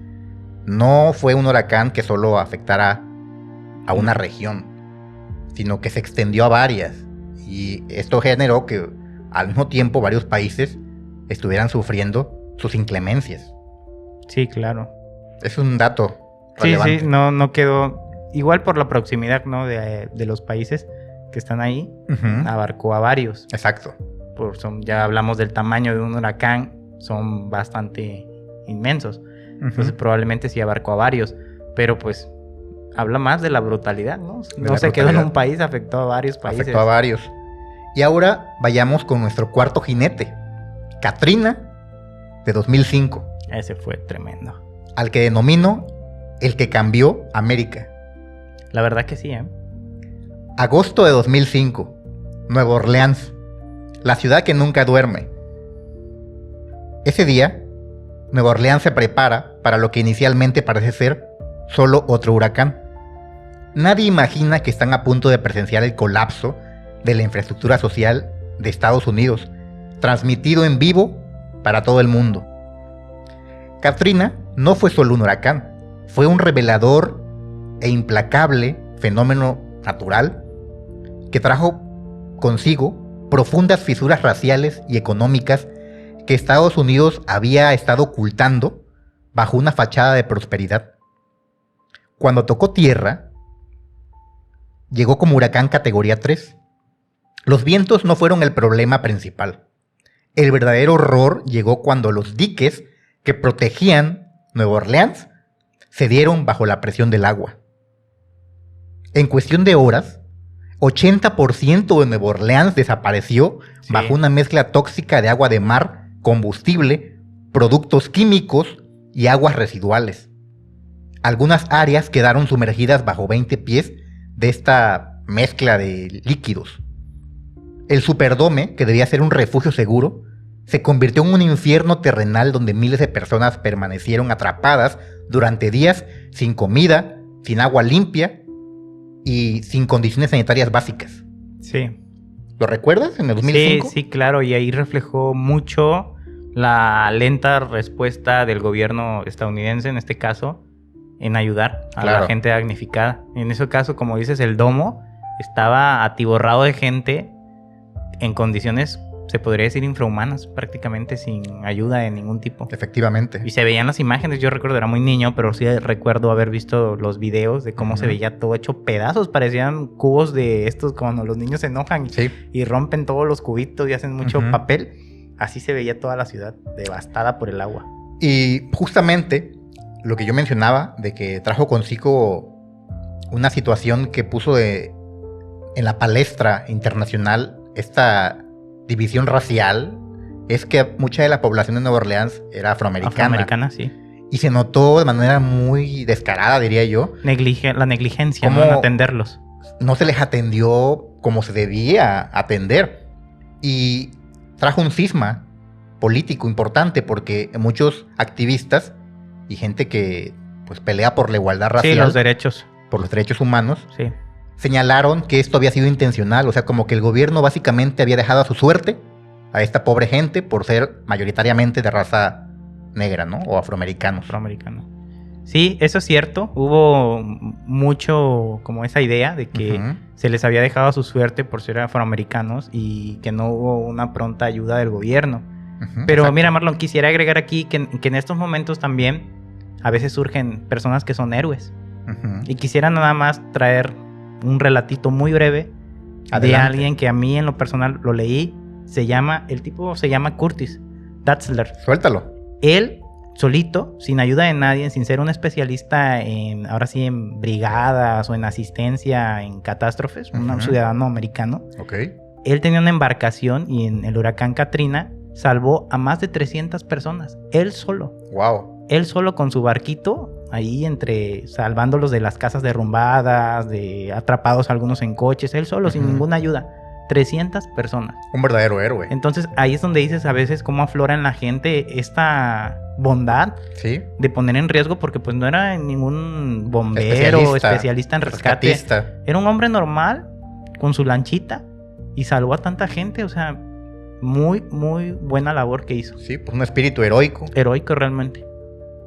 No fue un huracán que solo afectara a una región, sino que se extendió a varias. Y esto generó que al mismo tiempo varios países estuvieran sufriendo sus inclemencias. Sí, claro. Es un dato relevante. Sí, no quedó... Igual por la proximidad, ¿no? De los países que están ahí, abarcó a varios. Exacto. Ya hablamos del tamaño de un huracán, son bastante inmensos. Entonces probablemente sí abarcó a varios. Pero pues habla más de la brutalidad, ¿no? No se quedó en un país, afectó a varios países. Afectó a varios. Y ahora vayamos con nuestro cuarto jinete, Katrina, de 2005. Ese fue tremendo. Al que denomino el que cambió América. La verdad que sí, ¿eh? Agosto de 2005, Nueva Orleans, la ciudad que nunca duerme. Ese día, Nueva Orleans se prepara para lo que inicialmente parece ser solo otro huracán. Nadie imagina que están a punto de presenciar el colapso de la infraestructura social de Estados Unidos, transmitido en vivo para todo el mundo. Katrina no fue solo un huracán, fue un revelador e implacable fenómeno natural que trajo consigo profundas fisuras raciales y económicas que Estados Unidos había estado ocultando bajo una fachada de prosperidad. Cuando tocó tierra, llegó como huracán categoría 3. Los vientos no fueron el problema principal. El verdadero horror llegó cuando los diques que protegían Nueva Orleans cedieron bajo la presión del agua. En cuestión de horas, 80% de Nueva Orleans desapareció bajo una mezcla tóxica de agua de mar, combustible, productos químicos y aguas residuales. Algunas áreas quedaron sumergidas bajo 20 pies de esta mezcla de líquidos. El Superdome, que debía ser un refugio seguro, se convirtió en un infierno terrenal donde miles de personas permanecieron atrapadas durante días sin comida, sin agua limpia y sin condiciones sanitarias básicas. Sí. ¿Lo recuerdas en el 2005? Sí, claro, y ahí reflejó mucho la lenta respuesta del gobierno estadounidense, en este caso, en ayudar a la gente damnificada. En ese caso, como dices, el domo estaba atiborrado de gente en condiciones, se podría decir, infrahumanas, prácticamente sin ayuda de ningún tipo. Efectivamente. Y se veían las imágenes, yo recuerdo, era muy niño, pero sí recuerdo haber visto los videos de cómo se veía todo hecho pedazos. Parecían cubos de estos cuando los niños se enojan y rompen todos los cubitos y hacen mucho papel. Así se veía toda la ciudad, devastada por el agua. Y justamente lo que yo mencionaba de que trajo consigo una situación que puso en la palestra internacional esta división racial es que mucha de la población de Nueva Orleans era afroamericana. Afroamericana, sí. Y se notó de manera muy descarada, diría yo. La negligencia, ¿no? En atenderlos. No se les atendió como se debía atender. Y trajo un cisma político importante porque muchos activistas y gente que pues pelea por la igualdad racial. Sí, los derechos. Por los derechos humanos. Sí. Señalaron que esto había sido intencional. O sea, como que el gobierno básicamente había dejado a su suerte a esta pobre gente por ser mayoritariamente de raza negra, ¿no? O afroamericanos. Afroamericano. Sí, eso es cierto. Hubo mucho como esa idea de que se les había dejado a su suerte por ser afroamericanos y que no hubo una pronta ayuda del gobierno. Pero exacto. Mira, Marlon, quisiera agregar aquí que en estos momentos también a veces surgen personas que son héroes. Y quisiera nada más traer un relatito muy breve de alguien que a mí en lo personal lo leí. El tipo se llama Curtis Datzler. Suéltalo. Él solito, sin ayuda de nadie, sin ser un especialista ahora sí en brigadas o en asistencia en catástrofes, un ciudadano americano. Él tenía una embarcación y en el huracán Katrina salvó a más de 300 personas. Él solo. Wow. Él solo con su barquito, ahí salvándolos de las casas derrumbadas, de atrapados algunos en coches. Él solo, sin ninguna ayuda. 300 personas. Un verdadero héroe. Entonces ahí es donde dices a veces cómo aflora en la gente esta bondad de poner en riesgo, porque pues no era ningún bombero, especialista en rescate. Rescatista. Era un hombre normal con su lanchita y salvó a tanta gente. O sea, muy, muy buena labor que hizo. Sí, pues un espíritu heroico. Heroico realmente.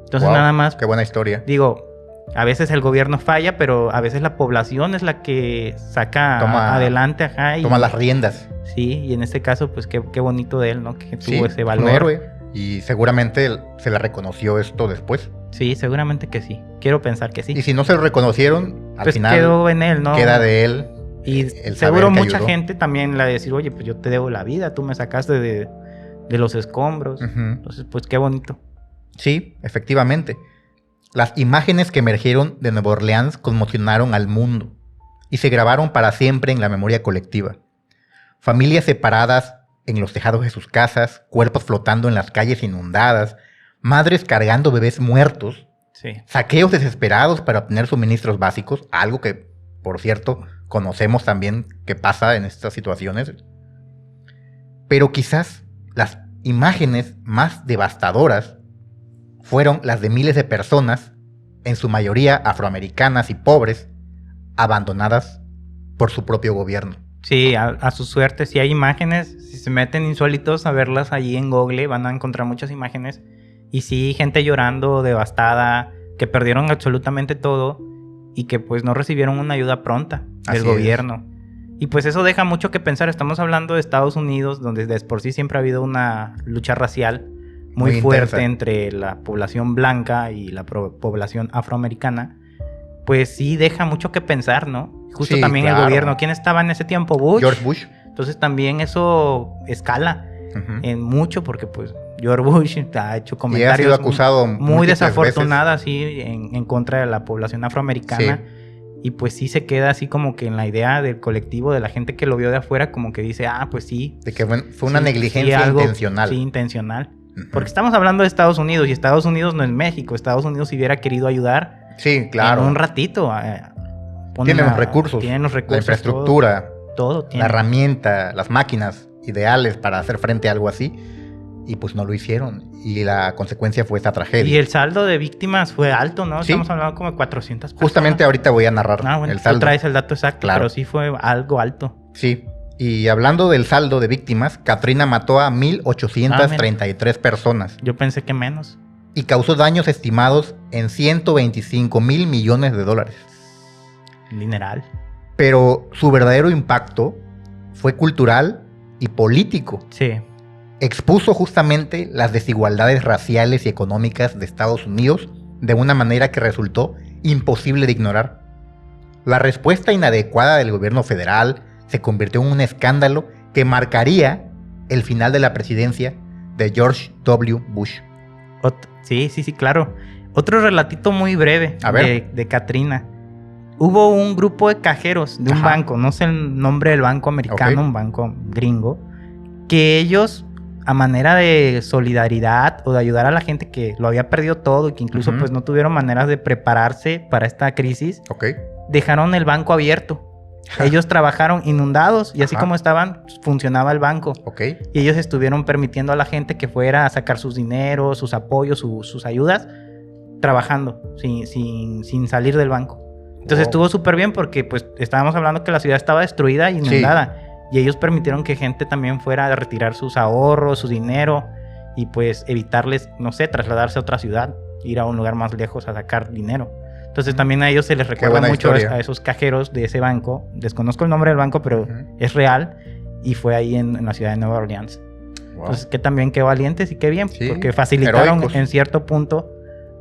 Entonces nada más. Qué buena historia. Digo, a veces el gobierno falla, pero a veces la población es la que saca adelante. Toma las riendas. Sí, y en este caso, pues qué bonito de él, ¿no? Que tuvo ese valor. Un héroe. Y seguramente se le reconoció esto después. Sí, seguramente que sí. Quiero pensar que sí. Y si no se lo reconocieron, al final quedó en él, ¿no? Queda de él. Y seguro mucha gente también le va a decir, oye, pues yo te debo la vida, tú me sacaste de los escombros. Entonces, pues qué bonito. Sí, efectivamente. Las imágenes que emergieron de Nueva Orleans conmocionaron al mundo y se grabaron para siempre en la memoria colectiva. Familias separadas en los tejados de sus casas, cuerpos flotando en las calles inundadas, madres cargando bebés muertos, saqueos desesperados para obtener suministros básicos, algo que, por cierto, conocemos también que pasa en estas situaciones. Pero quizás las imágenes más devastadoras fueron las de miles de personas, en su mayoría afroamericanas y pobres, abandonadas por su propio gobierno. Sí, a su suerte, si hay imágenes, si se meten insólitos a verlas allí en Google, van a encontrar muchas imágenes. Y sí, gente llorando, devastada, que perdieron absolutamente todo y que pues no recibieron una ayuda pronta del gobierno. Y pues eso deja mucho que pensar. Estamos hablando de Estados Unidos, donde de por sí siempre ha habido una lucha racial muy fuerte entre la población blanca y la población afroamericana. Pues sí deja mucho que pensar, ¿no? Justo también el gobierno. ¿Quién estaba en ese tiempo? George Bush. Entonces también eso escala en mucho, porque pues George Bush ha hecho comentarios y ha sido acusado muy desafortunadas en contra de la población afroamericana. Y pues sí se queda así como que en la idea del colectivo, de la gente que lo vio de afuera, como que dice, pues sí. De que fue una negligencia intencional. Sí, intencional. Porque estamos hablando de Estados Unidos, y Estados Unidos no es México. Estados Unidos, si hubiera querido ayudar, sí, claro, en un ratito. Tienen los recursos, la infraestructura, todo la herramienta, las máquinas ideales para hacer frente a algo así. Y pues no lo hicieron. Y la consecuencia fue esta tragedia. Y el saldo de víctimas fue alto, ¿no? Sí. Estamos hablando como de 400 personas. Justamente ahorita voy a narrar el saldo. Tú traes el dato exacto, pero sí fue algo alto. Sí. Y hablando del saldo de víctimas, Katrina mató a 1,833 personas Yo pensé que menos. y causó daños estimados en 125,000 millones de dólares. Dineral. Pero su verdadero impacto fue cultural y político. Sí. Expuso justamente las desigualdades raciales y económicas de Estados Unidos de una manera que resultó imposible de ignorar. La respuesta inadecuada del gobierno federal se convirtió en un escándalo que marcaría el final de la presidencia de George W. Bush. Sí, claro. Otro relatito muy breve A ver. de Katrina. Hubo un grupo de cajeros de un Ajá. banco, no sé el nombre del banco americano, Ok. un banco gringo, que ellos, a manera de solidaridad o de ayudar a la gente que lo había perdido todo y que incluso Ujú. pues no tuvieron maneras de prepararse para esta crisis, Ok. dejaron el banco abierto. Ellos trabajaron inundados y así Ajá. como estaban, funcionaba el banco. Ok. Y ellos estuvieron permitiendo a la gente que fuera a sacar sus dineros, sus apoyos, sus ayudas, trabajando sin salir del banco. Entonces Wow. estuvo súper bien porque pues estábamos hablando que la ciudad estaba destruida y inundada. Y ellos permitieron que gente también fuera a retirar sus ahorros, su dinero y pues evitarles, no sé, trasladarse a otra ciudad, ir a un lugar más lejos a sacar dinero. Entonces también a ellos se les recuerda buena mucho historia. a esos cajeros de ese banco. Desconozco el nombre del banco, pero Ujú. es real. Y fue ahí en la ciudad de Nueva Orleans. Wow. Entonces, que también qué valientes y qué bien, Sí, porque facilitaron heroicos. en cierto punto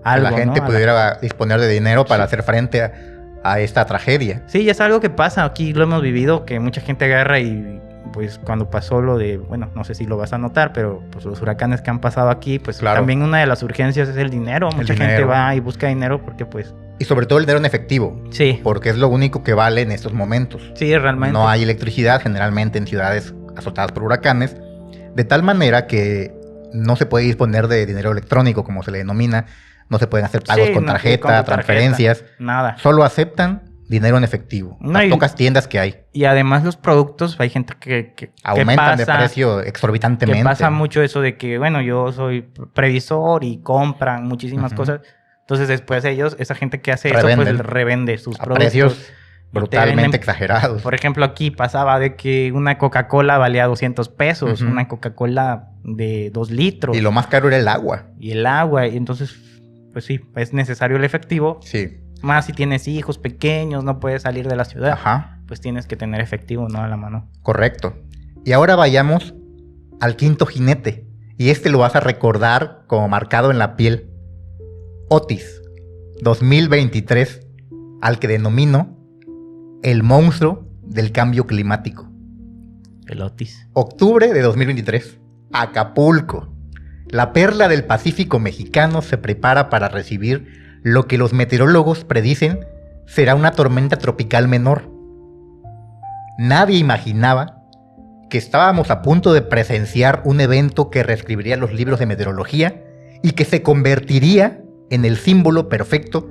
Que algo, la gente ¿no? pudiera disponer de dinero para hacer frente a esta tragedia. Sí, es algo que pasa, aquí lo hemos vivido, que mucha gente agarra y pues cuando pasó lo de, bueno, no sé si lo vas a notar, pero pues los huracanes que han pasado aquí, pues Claro. también una de las urgencias es el dinero. Mucha gente dinero. va y busca dinero porque pues Y sobre todo el dinero en efectivo, sí, porque es lo único que vale en estos momentos. sí, realmente. No hay electricidad generalmente en ciudades azotadas por huracanes, de tal manera que no se puede disponer de dinero electrónico, como se le denomina, no se pueden hacer pagos Sí, con no, tarjeta, con tu tarjeta, transferencias, Nada. solo aceptan dinero en efectivo. No, Las y- pocas tiendas que hay Y además los productos, hay gente que aumentan de pasa, precio exorbitantemente. que pasa mucho eso de que, bueno, yo soy previsor y compran muchísimas Ujú. cosas. Entonces después ellos, esa gente que hace eso, Revenden. pues revende sus A productos. precios y te brutalmente venden- exagerados. Por ejemplo, aquí pasaba de que una Coca-Cola valía 200 pesos, Ujú. una Coca-Cola de 2 litros. Y lo más caro era el agua. Y el agua. Y entonces, pues sí, es necesario el efectivo. Sí. Más si tienes hijos pequeños, no puedes salir de la ciudad. Ajá. Pues tienes que tener efectivo, ¿no? A la mano. Correcto. Y ahora vayamos al quinto jinete. Y este lo vas a recordar como marcado en la piel. Otis, 2023, al que denomino el monstruo del cambio climático. El Otis. Octubre de 2023, Acapulco. La perla del Pacífico mexicano se prepara para recibir lo que los meteorólogos predicen será una tormenta tropical menor. Nadie imaginaba que estábamos a punto de presenciar un evento que reescribiría los libros de meteorología y que se convertiría en el símbolo perfecto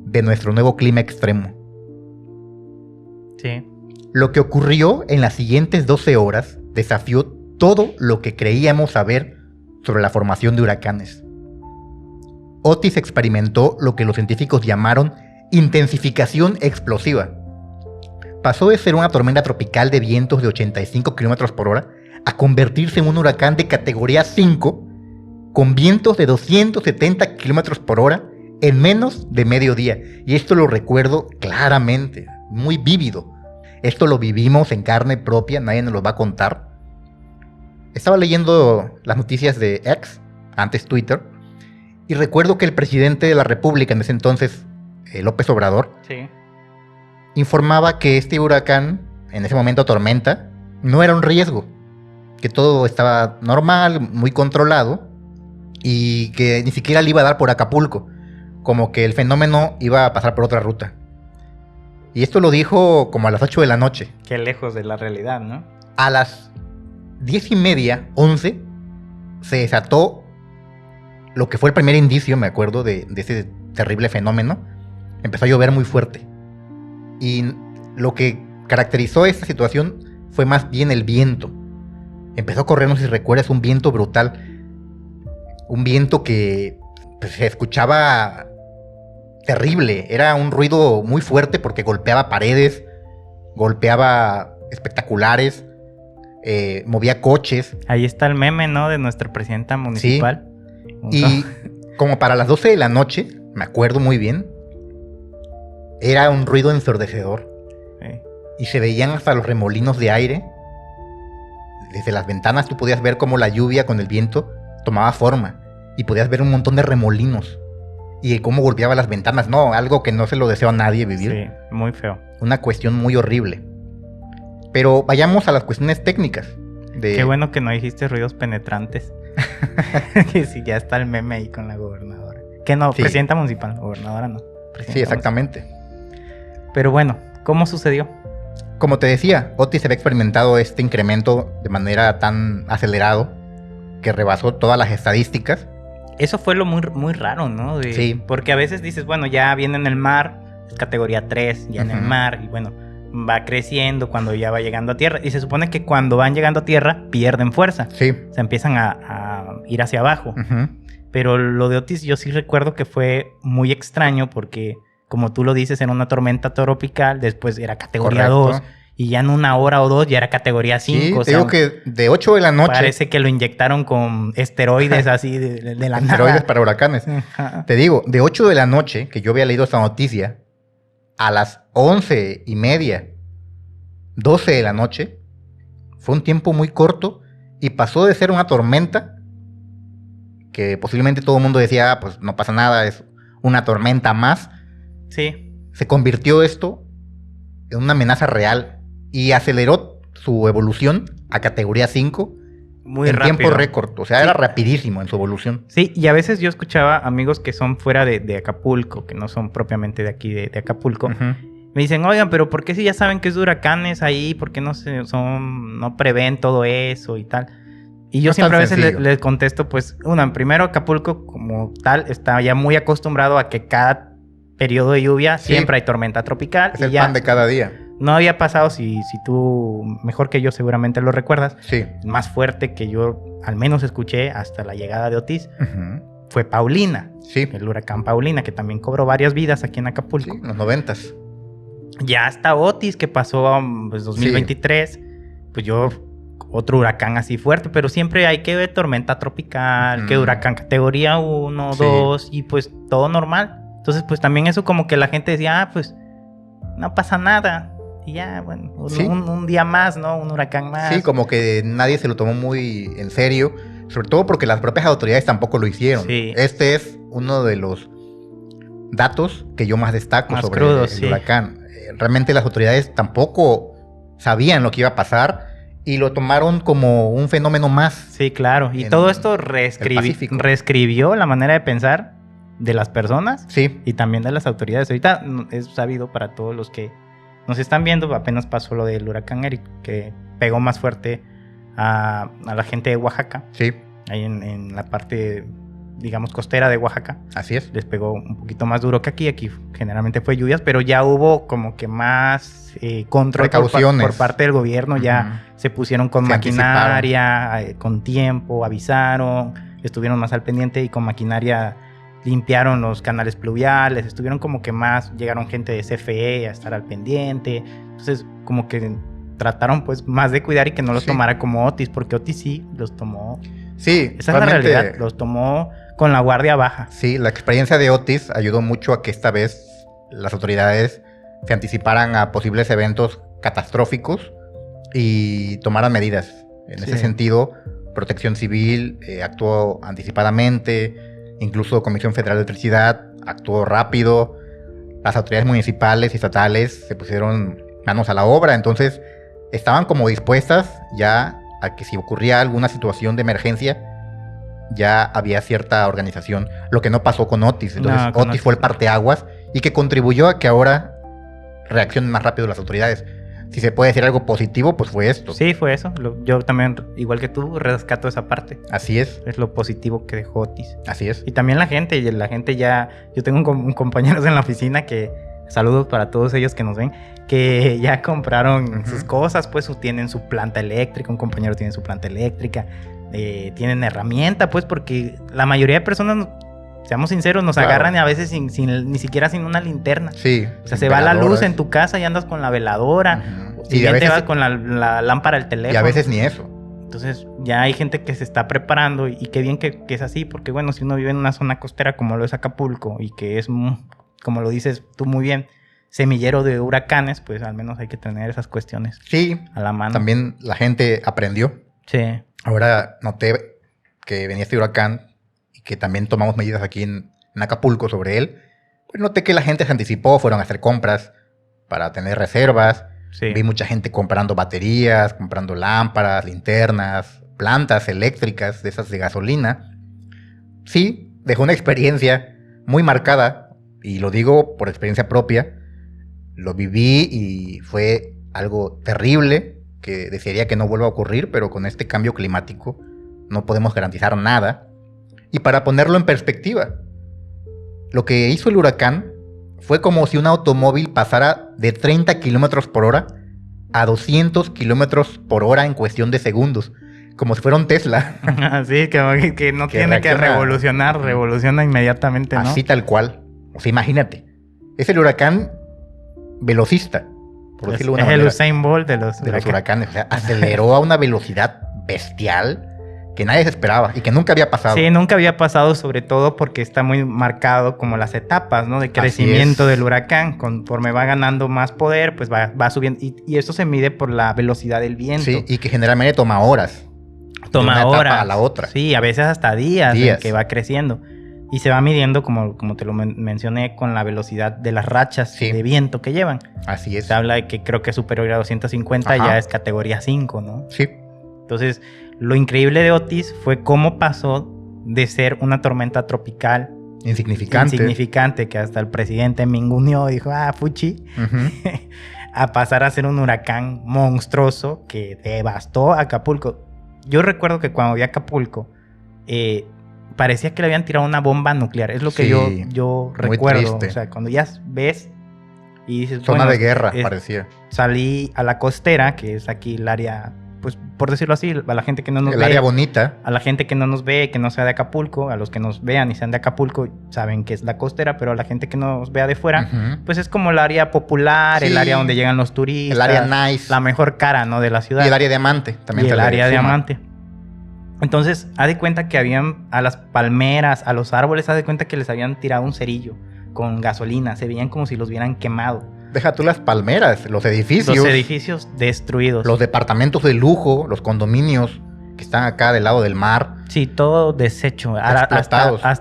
de nuestro nuevo clima extremo. Sí. Lo que ocurrió en las siguientes 12 horas desafió todo lo que creíamos saber sobre la formación de huracanes. Otis experimentó lo que los científicos llamaron intensificación explosiva. Pasó de ser una tormenta tropical de vientos de 85 km por hora a convertirse en un huracán de categoría 5 con vientos de 270 km por hora en menos de medio día. Y esto lo recuerdo claramente, muy vívido. Esto lo vivimos en carne propia, nadie nos lo va a contar. Estaba leyendo las noticias de X, antes Twitter, y recuerdo que el presidente de la República en ese entonces, López Obrador, Sí. informaba que este huracán, en ese momento tormenta, no era un riesgo, que todo estaba normal, muy controlado, y que ni siquiera le iba a dar por Acapulco, como que el fenómeno iba a pasar por otra ruta. Y esto lo dijo como a las 8 de la noche. Qué lejos de la realidad, ¿no? A las 10:30, 11, se desató lo que fue el primer indicio, me acuerdo, de ese terrible fenómeno. Empezó a llover muy fuerte. Y lo que caracterizó esta situación fue más bien el viento. Empezó a correr, no sé si recuerdas, un viento brutal. Un viento que pues, se escuchaba terrible. Era un ruido muy fuerte porque golpeaba paredes, golpeaba espectaculares. movía coches. Ahí está el meme, ¿no? De nuestra presidenta municipal. Y como para las 12 de la noche, me acuerdo muy bien, era un ruido ensordecedor. Sí. Y se veían hasta los remolinos de aire. Desde las ventanas tú podías ver cómo la lluvia con el viento tomaba forma. Y podías ver un montón de remolinos. Y cómo golpeaba las ventanas. No, algo que no se lo deseo a nadie vivir. Sí, muy feo. Una cuestión muy horrible. Pero vayamos a las cuestiones técnicas. Qué bueno que no dijiste ruidos penetrantes. Que sí, ya está el meme ahí con la gobernadora. Que no, Sí. Presidenta municipal, gobernadora no. Presidenta Sí, exactamente. municipal. Pero bueno, ¿cómo sucedió? Como te decía, Otis había experimentado este incremento de manera tan acelerado que rebasó todas las estadísticas. Eso fue lo muy raro, ¿no? Sí. Porque a veces dices, bueno, ya viene en el mar, es categoría 3, ya en el Ujú. mar, y bueno, va creciendo cuando ya va llegando a tierra. Y se supone que cuando van llegando a tierra, pierden fuerza. Sí. Se empiezan a ir hacia abajo. Ujú. Pero lo de Otis yo sí recuerdo que fue muy extraño porque, como tú lo dices, era una tormenta tropical, después era categoría Correcto. 2 y ya en una hora o dos ya era categoría 5. Sí, o te sea, digo que de 8 de la noche, parece que lo inyectaron con esteroides así de la esteroides nada. para huracanes. Ajá. Te digo, de 8 de la noche, que yo había leído esta noticia, a las 11:30, 12 de la noche, fue un tiempo muy corto y pasó de ser una tormenta, que posiblemente todo el mundo decía, "Ah, pues no pasa nada, es una tormenta más", Sí, se convirtió esto en una amenaza real y aceleró su evolución a categoría 5 muy en rápido. tiempo récord. O sea, Sí. era rapidísimo en su evolución. Sí, y a veces yo escuchaba amigos que son fuera de Acapulco, que no son propiamente de aquí de Acapulco. Ujú. Me dicen, oigan, pero ¿por qué si ya saben que es de huracanes ahí? ¿Por qué no prevén todo eso y tal? Y yo No es siempre a tan veces sencillo. les contesto, pues, primero Acapulco como tal está ya muy acostumbrado a que cada periodo de lluvia Sí. siempre hay tormenta tropical. Es y el ya pan de cada día. no había pasado, si tú mejor que yo seguramente lo recuerdas, Sí. más fuerte que yo al menos escuché hasta la llegada de Otis, Ujú. fue Paulina. Sí. El huracán Paulina, que también cobró varias vidas aquí en Sí, Acapulco. en los 90s. Ya hasta Otis, que pasó pues 2023, pues yo, otro huracán así fuerte, pero siempre hay que ver tormenta tropical, que Ujú. huracán categoría 1, Sí. 2, y pues todo normal. Entonces, pues también eso como que la gente decía, pues no pasa nada. Y ya, bueno, Sí. un día más, ¿no? Un huracán más. Sí, como que nadie se lo tomó muy en serio, sobre todo porque las propias autoridades tampoco lo hicieron. Sí. Este es uno de los datos que yo más destaco Más sobre crudos, el sí. huracán. Realmente las autoridades tampoco sabían lo que iba a pasar y lo tomaron como un fenómeno más. Sí, claro. Y en todo esto el Pacífico. reescribió la manera de pensar de las personas Sí, y también de las autoridades. Ahorita es sabido para todos los que nos están viendo, apenas pasó lo del huracán Eric, que pegó más fuerte a la gente de Oaxaca, sí, ahí en la parte, digamos, costera de Oaxaca. así es. Les pegó un poquito más duro que aquí. Aquí generalmente fue lluvias, pero ya hubo como que más control Precauciones. por parte del gobierno. Ya se pusieron con Se maquinaria, con tiempo, avisaron, estuvieron más al pendiente y con maquinaria limpiaron los canales pluviales, estuvieron como que más, llegaron gente de CFE a estar al pendiente. Entonces como que trataron pues más de cuidar y que no los Sí. tomara como Otis, porque Otis sí los tomó. Sí, Esa es la realmente, realidad, los tomó con la guardia baja. Sí, la experiencia de Otis ayudó mucho a que esta vez las autoridades se anticiparan a posibles eventos catastróficos y tomaran medidas. En Sí. ese sentido, Protección Civil actuó anticipadamente, incluso Comisión Federal de Electricidad actuó rápido, las autoridades municipales y estatales se pusieron manos a la obra, entonces estaban como dispuestas ya a que si ocurría alguna situación de emergencia, ya había cierta organización, lo que no pasó con Otis. Entonces No, con Otis Otis fue el no. parteaguas y que contribuyó a que ahora reaccionen más rápido las autoridades. Si se puede decir algo positivo, pues fue esto. Sí, fue eso. Yo también, igual que tú, rescato esa parte. Así es, Es lo positivo que dejó Otis. así es. Y también la gente ya... Yo tengo compañeros en la oficina que... Saludos para todos ellos que nos ven. Que ya compraron Ujú. sus cosas, pues tienen su planta eléctrica. Un compañero tiene su planta eléctrica. Tienen herramienta, pues porque la mayoría de personas Seamos sinceros, nos Claro. agarran a veces ni siquiera sin una linterna. Sí. O sea, se va la luz en tu casa y andas con la veladora. Ujú. Si Y a bien te veces- vas con la lámpara del teléfono. Y a veces ni eso. Entonces ya hay gente que se está preparando y qué bien que es así, porque bueno, si uno vive en una zona costera como lo es Acapulco y que es, como lo dices tú muy bien, semillero de huracanes, pues al menos hay que tener esas cuestiones Sí, a la mano. también la gente aprendió. Sí. Ahora noté que venía este huracán y que también tomamos medidas aquí en Acapulco sobre él. Pues noté que la gente se anticipó, fueron a hacer compras para tener reservas. Sí. Vi mucha gente comprando baterías, comprando lámparas, linternas, plantas eléctricas de esas de gasolina. Sí, dejó una experiencia muy marcada, y lo digo por experiencia propia. Lo viví y fue algo terrible que desearía que no vuelva a ocurrir, pero con este cambio climático no podemos garantizar nada. Y para ponerlo en perspectiva, lo que hizo el huracán fue como si un automóvil pasara de 30 kilómetros por hora a 200 kilómetros por hora en cuestión de segundos. Como si fuera un Tesla. Así que no Que tiene que reacciona. revolucionar, revoluciona inmediatamente, ¿no? Así tal cual. O sea, imagínate. Es el huracán velocista, por decirlo de es una el manera, Usain Bolt de los de los huracanes. O sea, aceleró a una velocidad bestial que nadie se esperaba y que nunca había pasado. Sí, nunca había pasado, sobre todo porque está muy marcado como las etapas, ¿no? De Así crecimiento es. del huracán. Conforme va ganando más poder, pues va subiendo. Y eso se mide por la velocidad del viento. Sí, y que generalmente toma horas. Toma de una etapa horas a la otra. Sí, a veces hasta días en Días. que va creciendo. Y se va midiendo, como te lo mencioné, con la velocidad de las rachas Sí. de viento que llevan. Así es. Se habla de que creo que superior a 250 Ajá. ya es categoría 5, ¿no? Sí. Entonces, lo increíble de Otis fue cómo pasó de ser una tormenta tropical insignificante, que hasta el presidente minguneó y dijo, fuchi, Ujú. a pasar a ser un huracán monstruoso que devastó Acapulco. Yo recuerdo que cuando vi Acapulco, parecía que le habían tirado una bomba nuclear. Es lo que Sí, yo muy recuerdo. triste. O sea, cuando ya ves y dices, Zona bueno, de guerra, es- parecía. salí a la costera, que es aquí el área, pues por decirlo así, a la gente que no nos El ve. área bonita. A la gente que no nos ve, que no sea de Acapulco, a los que nos vean y sean de Acapulco, saben que es la costera, pero a la gente que nos vea de fuera, Ujú. pues es como el área popular, el Sí. área donde llegan los turistas. El área nice. La mejor cara, ¿no? De la ciudad. Y el área diamante. También Y se el le área suma. diamante. Entonces, haz de cuenta que habían a las palmeras, a los árboles, haz de cuenta que les habían tirado un cerillo con gasolina. Se veían como si los hubieran quemado. Deja tú las palmeras, los edificios. Los edificios destruidos. Los departamentos de lujo, los condominios que están acá del lado del mar. Sí, todo deshecho. Explotados. Haz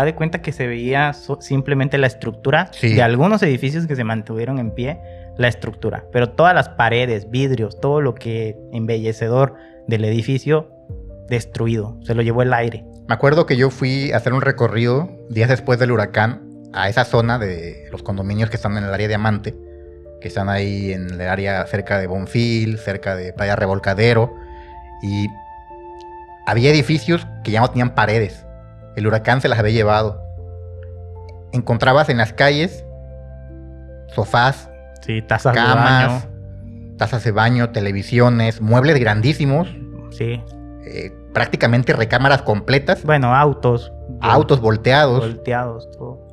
de cuenta que se veía simplemente la estructura Sí. de algunos edificios que se mantuvieron en pie, la estructura. Pero todas las paredes, vidrios, todo lo que embellecedor del edificio, destruido. Se lo llevó el aire. Me acuerdo que yo fui a hacer un recorrido días después del huracán a esa zona de los condominios que están en el área diamante, que están ahí en el área cerca de Bonfil, cerca de Playa Revolcadero, y había edificios que ya no tenían paredes. El huracán se las había llevado. Encontrabas en las calles sofás, Sí, tazas de camas, baño. tazas de baño, televisiones, muebles grandísimos, Sí. prácticamente recámaras completas, Bueno, autos. autos volteados. Volteados, todo.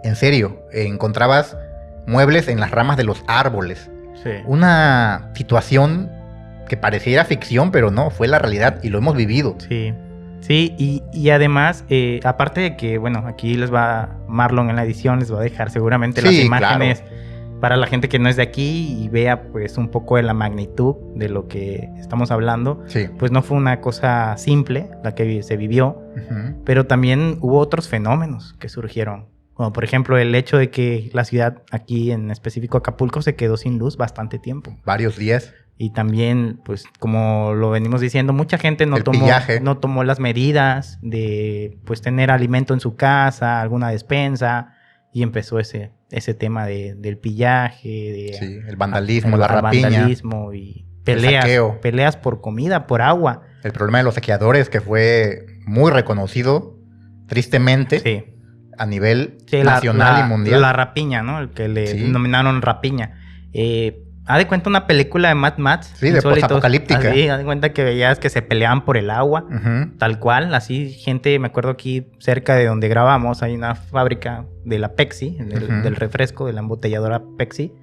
En serio, encontrabas muebles en las ramas de los árboles. Sí. Una situación que pareciera ficción, pero no, fue la realidad y lo hemos vivido. Sí. Sí, y además, aparte de que, bueno, aquí les va Marlon en la edición, les va a dejar seguramente las Sí, imágenes para la gente que no es de aquí y vea pues un poco de la magnitud de lo que estamos hablando. Sí. Pues no fue una cosa simple la que se vivió, Ujú. pero también hubo otros fenómenos que surgieron. Como por ejemplo el hecho de que la ciudad, aquí en específico Acapulco, se quedó sin luz bastante tiempo. Varios días. Y también, pues, como lo venimos diciendo, mucha gente El pillaje. no tomó las medidas de, pues, tener alimento en su casa, alguna despensa, y empezó ese tema del pillaje, Sí, el vandalismo, la el rapiña. vandalismo y El saqueo. peleas por comida, por agua. El problema de los saqueadores, que fue muy reconocido, tristemente, Sí. a nivel Sí, nacional y mundial. La rapiña, ¿no? El que le Sí. denominaron rapiña. haz de cuenta una película de Mad Max. Sí, de posapocalíptica. Así, haz de cuenta que veías que se peleaban por el agua. Ujú. Tal cual, así gente, me acuerdo aquí cerca de donde grabamos, hay una fábrica de la Pepsi, Ujú. del refresco, de la embotelladora Pepsi.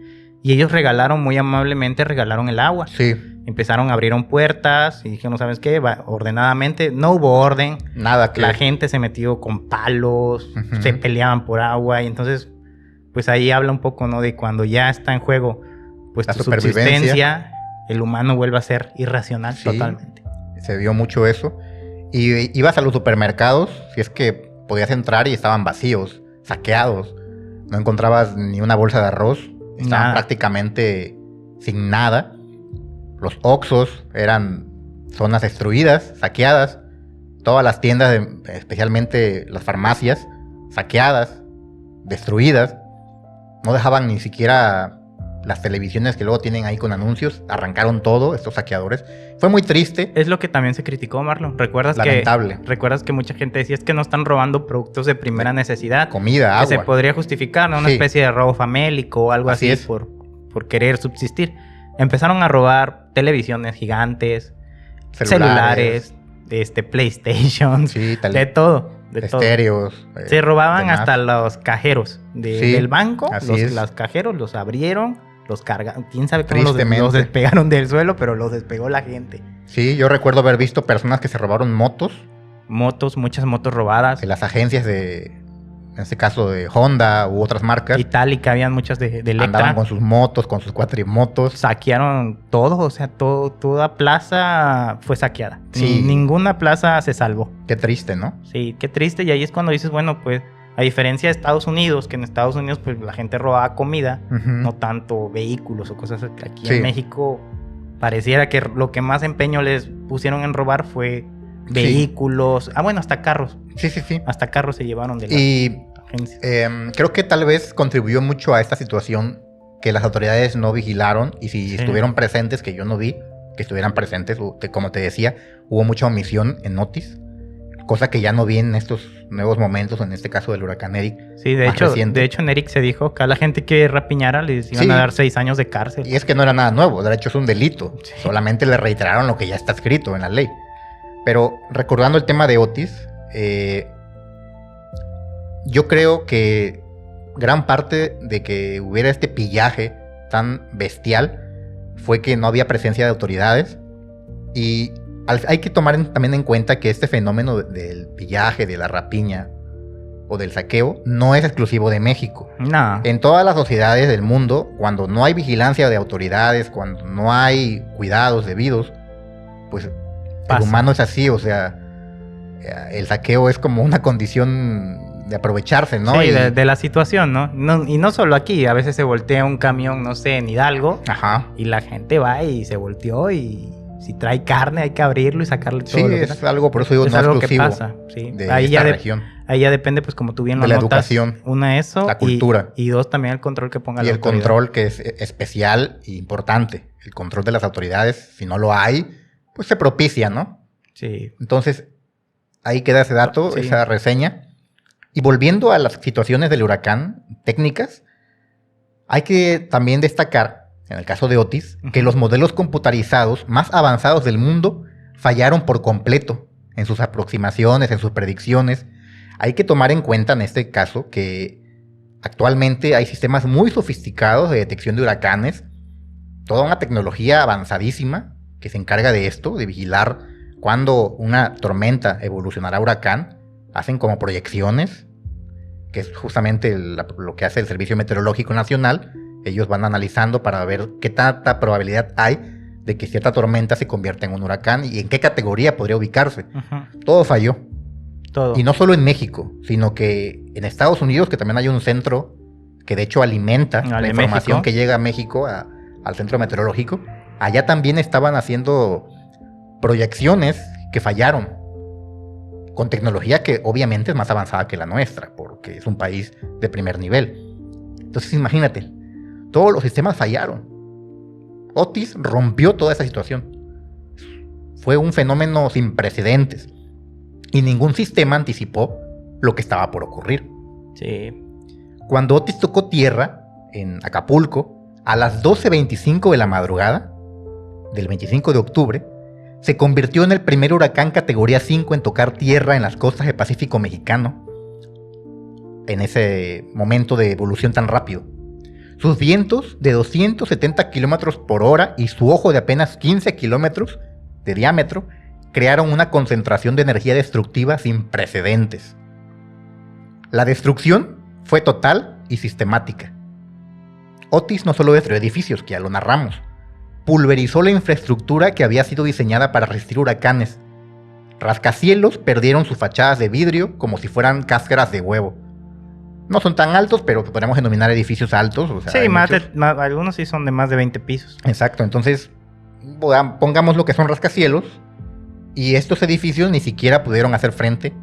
Y ellos muy amablemente regalaron el agua. Sí, Empezaron, abrieron puertas y dijeron, ¿sabes qué? Ordenadamente, no hubo orden. nada que... La gente se metió con palos, Ujú. se peleaban por agua y entonces, pues ahí habla un poco, ¿no? De cuando ya está en juego, pues La tu supervivencia. subsistencia, el humano vuelve a ser irracional Sí. totalmente. Se vio mucho eso. Y ibas a los supermercados, si es que podías entrar y estaban vacíos, saqueados. No encontrabas ni una bolsa de arroz. Estaban Nada. prácticamente sin nada. Los Oxxos eran zonas destruidas, saqueadas. Todas las tiendas, especialmente las farmacias, saqueadas, destruidas. No dejaban ni siquiera las televisiones que luego tienen ahí con anuncios. Arrancaron todo, estos saqueadores. Fue muy triste, Es lo que también se criticó, Marlon. lamentable. ¿Recuerdas que mucha gente decía es que no están robando productos de primera necesidad? Comida, Que se agua. podría justificar, ¿no? Una Sí. especie de robo famélico o algo Así así, es. por querer subsistir. Empezaron a robar televisiones gigantes, Celulares. celulares, PlayStation, Sí, de todo, de todo. estéreos. Se robaban demás. hasta los cajeros Sí, del banco. así es. Los cajeros los abrieron, los cargaron. ¿Quién sabe cómo los Tristemente. despegaron del suelo? Pero los despegó la gente. Sí, yo recuerdo haber visto personas que se robaron motos Muchas motos robadas. de las agencias en este caso de Honda u otras marcas. Itálica, habían muchas de Andaban Electra. con sus motos, con sus cuatrimotos. Saquearon todo, o sea, toda plaza fue saqueada. Sí. Ninguna plaza se salvó. Qué triste, ¿no? Sí, qué triste. Y ahí es cuando dices, bueno, pues, a diferencia de Estados Unidos, que en Estados Unidos, pues, la gente robaba comida, Ujú. no tanto vehículos o cosas así. Aquí Sí. en México pareciera que lo que más empeño les pusieron en robar fue vehículos. Ah, bueno, hasta carros. Sí, sí, sí. Hasta carros se llevaron de la Y agencia. creo que tal vez contribuyó mucho a esta situación que las autoridades no vigilaron y si Sí. estuvieron presentes, que yo no vi, que estuvieran presentes, como te decía, hubo mucha omisión en Otis, cosa que ya no vi en estos nuevos momentos, en este caso del huracán Eric. Sí, de más hecho, reciente. en Eric se dijo que a la gente que rapiñara les iban Sí. a dar 6 años de cárcel. Y es que no era nada nuevo, de hecho es un delito, Sí. solamente le reiteraron lo que ya está escrito en la ley. Pero recordando el tema de Otis, yo creo que gran parte de que hubiera este pillaje tan bestial fue que no había presencia de autoridades y hay que tomar también en cuenta que este fenómeno del pillaje, de la rapiña o del saqueo no es exclusivo de México. No. En todas las sociedades del mundo, cuando no hay vigilancia de autoridades, cuando no hay cuidados debidos, pues Pasa. el humano es así, o sea, el saqueo es como una condición de aprovecharse, ¿no? Sí, Y- de la situación, ¿no? Y no solo aquí, a veces se voltea un camión, no sé, en Hidalgo, Ajá. y la gente va y se volteó y si trae carne hay que abrirlo y sacarle todo Sí, lo que es algo, por eso digo, es no algo que exclusivo pasa, sí. de Ahí esta ya, región. ahí ya depende, pues como tú bien lo De la notas, educación, una eso la cultura. y dos también el control que ponga Y la el autoridad. control que es especial e importante. El control de las autoridades, si no lo hay, pues se propicia, ¿no? Sí. Entonces, ahí queda ese dato, Sí. esa reseña. Y volviendo a las situaciones del huracán técnicas, hay que también destacar, en el caso de Otis, que Ujú. los modelos computarizados más avanzados del mundo fallaron por completo en sus aproximaciones, en sus predicciones. Hay que tomar en cuenta en este caso que actualmente hay sistemas muy sofisticados de detección de huracanes, toda una tecnología avanzadísima que se encarga de esto, de vigilar cuándo una tormenta evolucionará a huracán. Hacen como proyecciones, que es justamente lo que hace el Servicio Meteorológico Nacional. Ellos van analizando para ver qué tanta probabilidad hay de que cierta tormenta se convierta en un huracán y en qué categoría podría ubicarse. Ujú. Todo falló. Todo. Y no solo en México, sino que en Estados Unidos, que también hay un centro que de hecho alimenta Al la de información México. que llega a México, al centro meteorológico. Allá también estaban haciendo proyecciones que fallaron, con tecnología que obviamente es más avanzada que la nuestra, porque es un país de primer nivel. Entonces imagínate, todos los sistemas fallaron. Otis rompió toda esa situación. Fue un fenómeno sin precedentes. Y ningún sistema anticipó lo que estaba por ocurrir. Sí. Cuando Otis tocó tierra en Acapulco, a las 12:25 de la madrugada del 25 de octubre, se convirtió en el primer huracán categoría 5 en tocar tierra en las costas del Pacífico mexicano, en ese momento de evolución tan rápido. Sus vientos de 270 kilómetros por hora y su ojo de apenas 15 kilómetros de diámetro crearon una concentración de energía destructiva sin precedentes. La destrucción fue total y sistemática. Otis no solo destruyó edificios, que ya lo narramos, pulverizó la infraestructura que había sido diseñada para resistir huracanes. Rascacielos perdieron sus fachadas de vidrio como si fueran cáscaras de huevo. No son tan altos, pero podemos denominar edificios altos. O sea, sí, algunos sí son de más de 20 pisos. Exacto, entonces pongamos lo que son rascacielos, y estos edificios ni siquiera pudieron hacer frente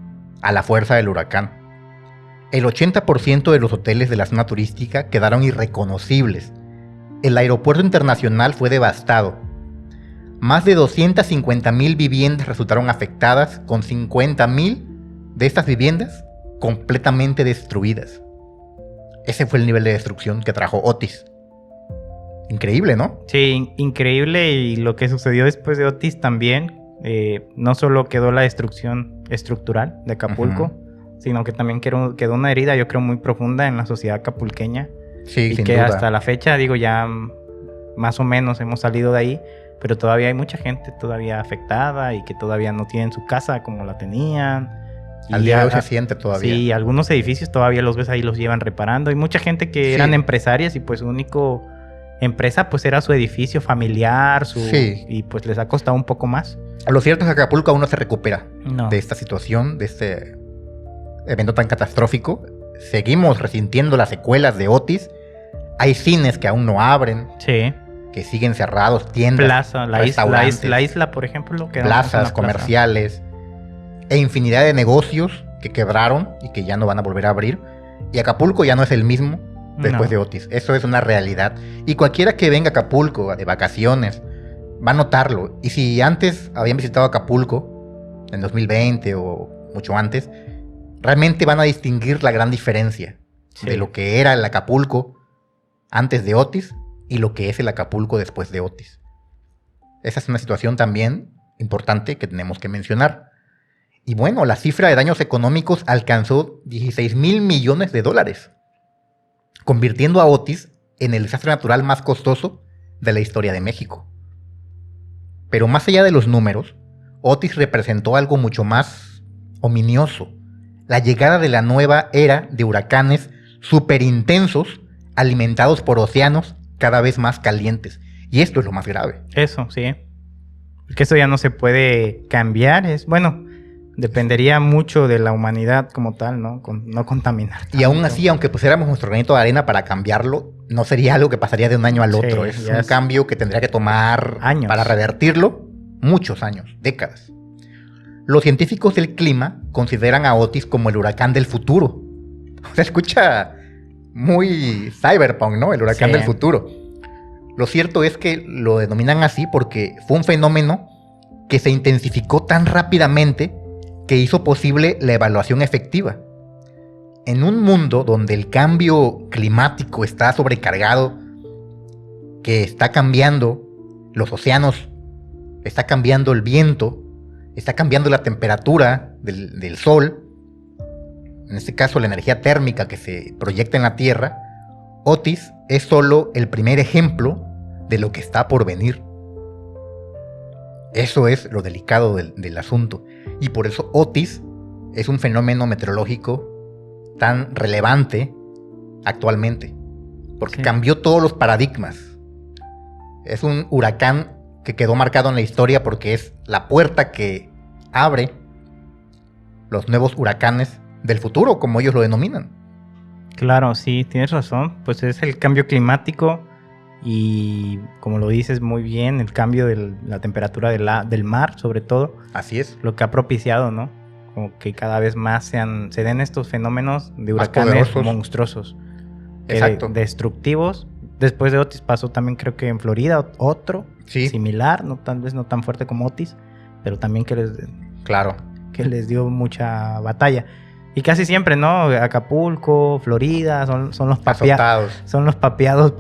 a la fuerza del huracán. El 80% de los hoteles de la zona turística quedaron irreconocibles. El aeropuerto internacional fue devastado. Más de 250,000 viviendas resultaron afectadas, con 50,000 de estas viviendas completamente destruidas. Ese fue el nivel de destrucción que trajo Otis. Increíble, ¿no? Sí, increíble. Y lo que sucedió después de Otis también, no solo quedó la destrucción estructural de Acapulco, sino que también quedó una herida, yo creo, muy profunda en la sociedad acapulqueña. Sí, y sin que duda. hasta la fecha, digo, ya más o menos hemos salido de ahí, pero todavía hay mucha gente todavía afectada y que todavía no tienen su casa como la tenían. Al día de hoy se siente todavía. Sí, algunos edificios todavía los ves ahí, los llevan reparando. Hay mucha gente que eran empresarias y pues su único empresa pues era su edificio familiar, y pues les ha costado un poco más. Lo cierto es que Acapulco aún no se recupera No. de esta situación, de este evento tan catastrófico. Seguimos resintiendo las secuelas de Otis. Hay cines que aún no abren, Sí. que siguen cerrados, tiendas, restaurantes, la isla, por ejemplo, que era plazas una comerciales, e infinidad de negocios que quebraron y que ya no van a volver a abrir. Y Acapulco ya no es el mismo después de Otis. Eso es una realidad. Y cualquiera que venga a Acapulco de vacaciones va a notarlo. Y si antes habían visitado Acapulco, en 2020 o mucho antes, realmente van a distinguir la gran diferencia de lo que era el Acapulco antes de Otis y lo que es el Acapulco después de Otis. Esa es una situación también importante que tenemos que mencionar. Y bueno, la cifra de daños económicos alcanzó 16,000 millones de dólares, convirtiendo a Otis en el desastre natural más costoso de la historia de México. Pero más allá de los números, Otis representó algo mucho más ominioso: la llegada de la nueva era de huracanes superintensos, alimentados por océanos cada vez más calientes. Y esto es lo más grave. Eso, sí. Porque eso ya no se puede cambiar. Dependería mucho de la humanidad como tal, ¿no? No contaminar tanto. Y aún así, aunque pusiéramos nuestro granito de arena para cambiarlo, no sería algo que pasaría de un año al otro. Es un cambio que tendría que tomar años. Para revertirlo, muchos años, décadas. Los científicos del clima consideran a Otis como el huracán del futuro. Se escucha muy cyberpunk, ¿no? El huracán del futuro. Lo cierto es que lo denominan así porque fue un fenómeno que se intensificó tan rápidamente que hizo posible la evaluación efectiva. En un mundo donde el cambio climático está sobrecargado, que está cambiando los océanos, está cambiando el viento, está cambiando la temperatura del sol, en este caso la energía térmica que se proyecta en la Tierra, Otis es solo el primer ejemplo de lo que está por venir. Eso es lo delicado del asunto. Y por eso Otis es un fenómeno meteorológico tan relevante actualmente. Porque cambió todos los paradigmas. Es un huracán que quedó marcado en la historia porque es la puerta que abre los nuevos huracanes del futuro, como ellos lo denominan. Claro, sí, tienes razón. Pues es el cambio climático y, como lo dices muy bien, el cambio de la temperatura del mar, sobre todo. Así es. Lo que ha propiciado, ¿no? Como que cada vez más se den estos fenómenos de huracanes monstruosos. Exacto. Destructivos. Después de Otis pasó también, creo que en Florida, otro similar, tal vez no tan fuerte como Otis, pero también que les dio mucha batalla. Y casi siempre, ¿no? Acapulco, Florida, son los Azotados. Son los papeados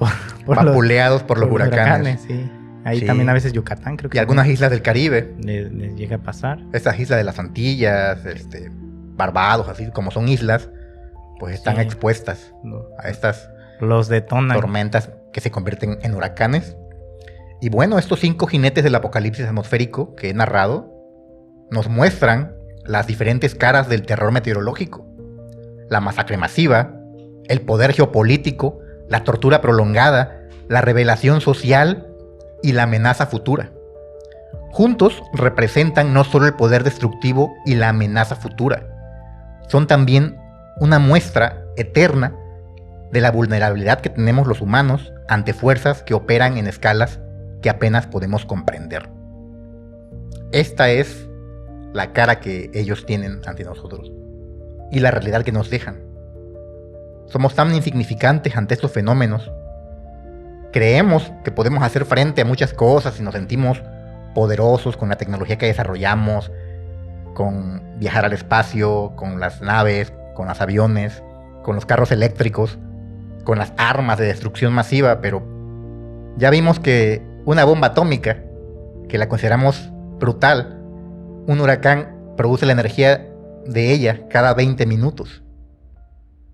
Vapuleados por los huracanes. Sí. Ahí Sí. también a veces Yucatán, creo que Y algunas islas del Caribe. les llega a pasar. Estas islas de las Antillas, Barbados, así como son islas, pues están Sí. expuestas a estas Los detonan. tormentas que se convierten en huracanes. Y bueno, estos 5 jinetes del apocalipsis atmosférico que he narrado nos muestran las diferentes caras del terror meteorológico. La masacre masiva, el poder geopolítico, la tortura prolongada, la revelación social y la amenaza futura. Juntos representan no solo el poder destructivo y la amenaza futura, son también una muestra eterna de la vulnerabilidad que tenemos los humanos ante fuerzas que operan en escalas que apenas podemos comprender. Esta es la cara que ellos tienen ante nosotros y la realidad que nos dejan. Somos tan insignificantes ante estos fenómenos. Creemos que podemos hacer frente a muchas cosas y nos sentimos poderosos con la tecnología que desarrollamos, con viajar al espacio, con las naves, con los aviones, con los carros eléctricos, con las armas de destrucción masiva, pero ya vimos que una bomba atómica, que la consideramos brutal, un huracán produce la energía de ella cada 20 minutos.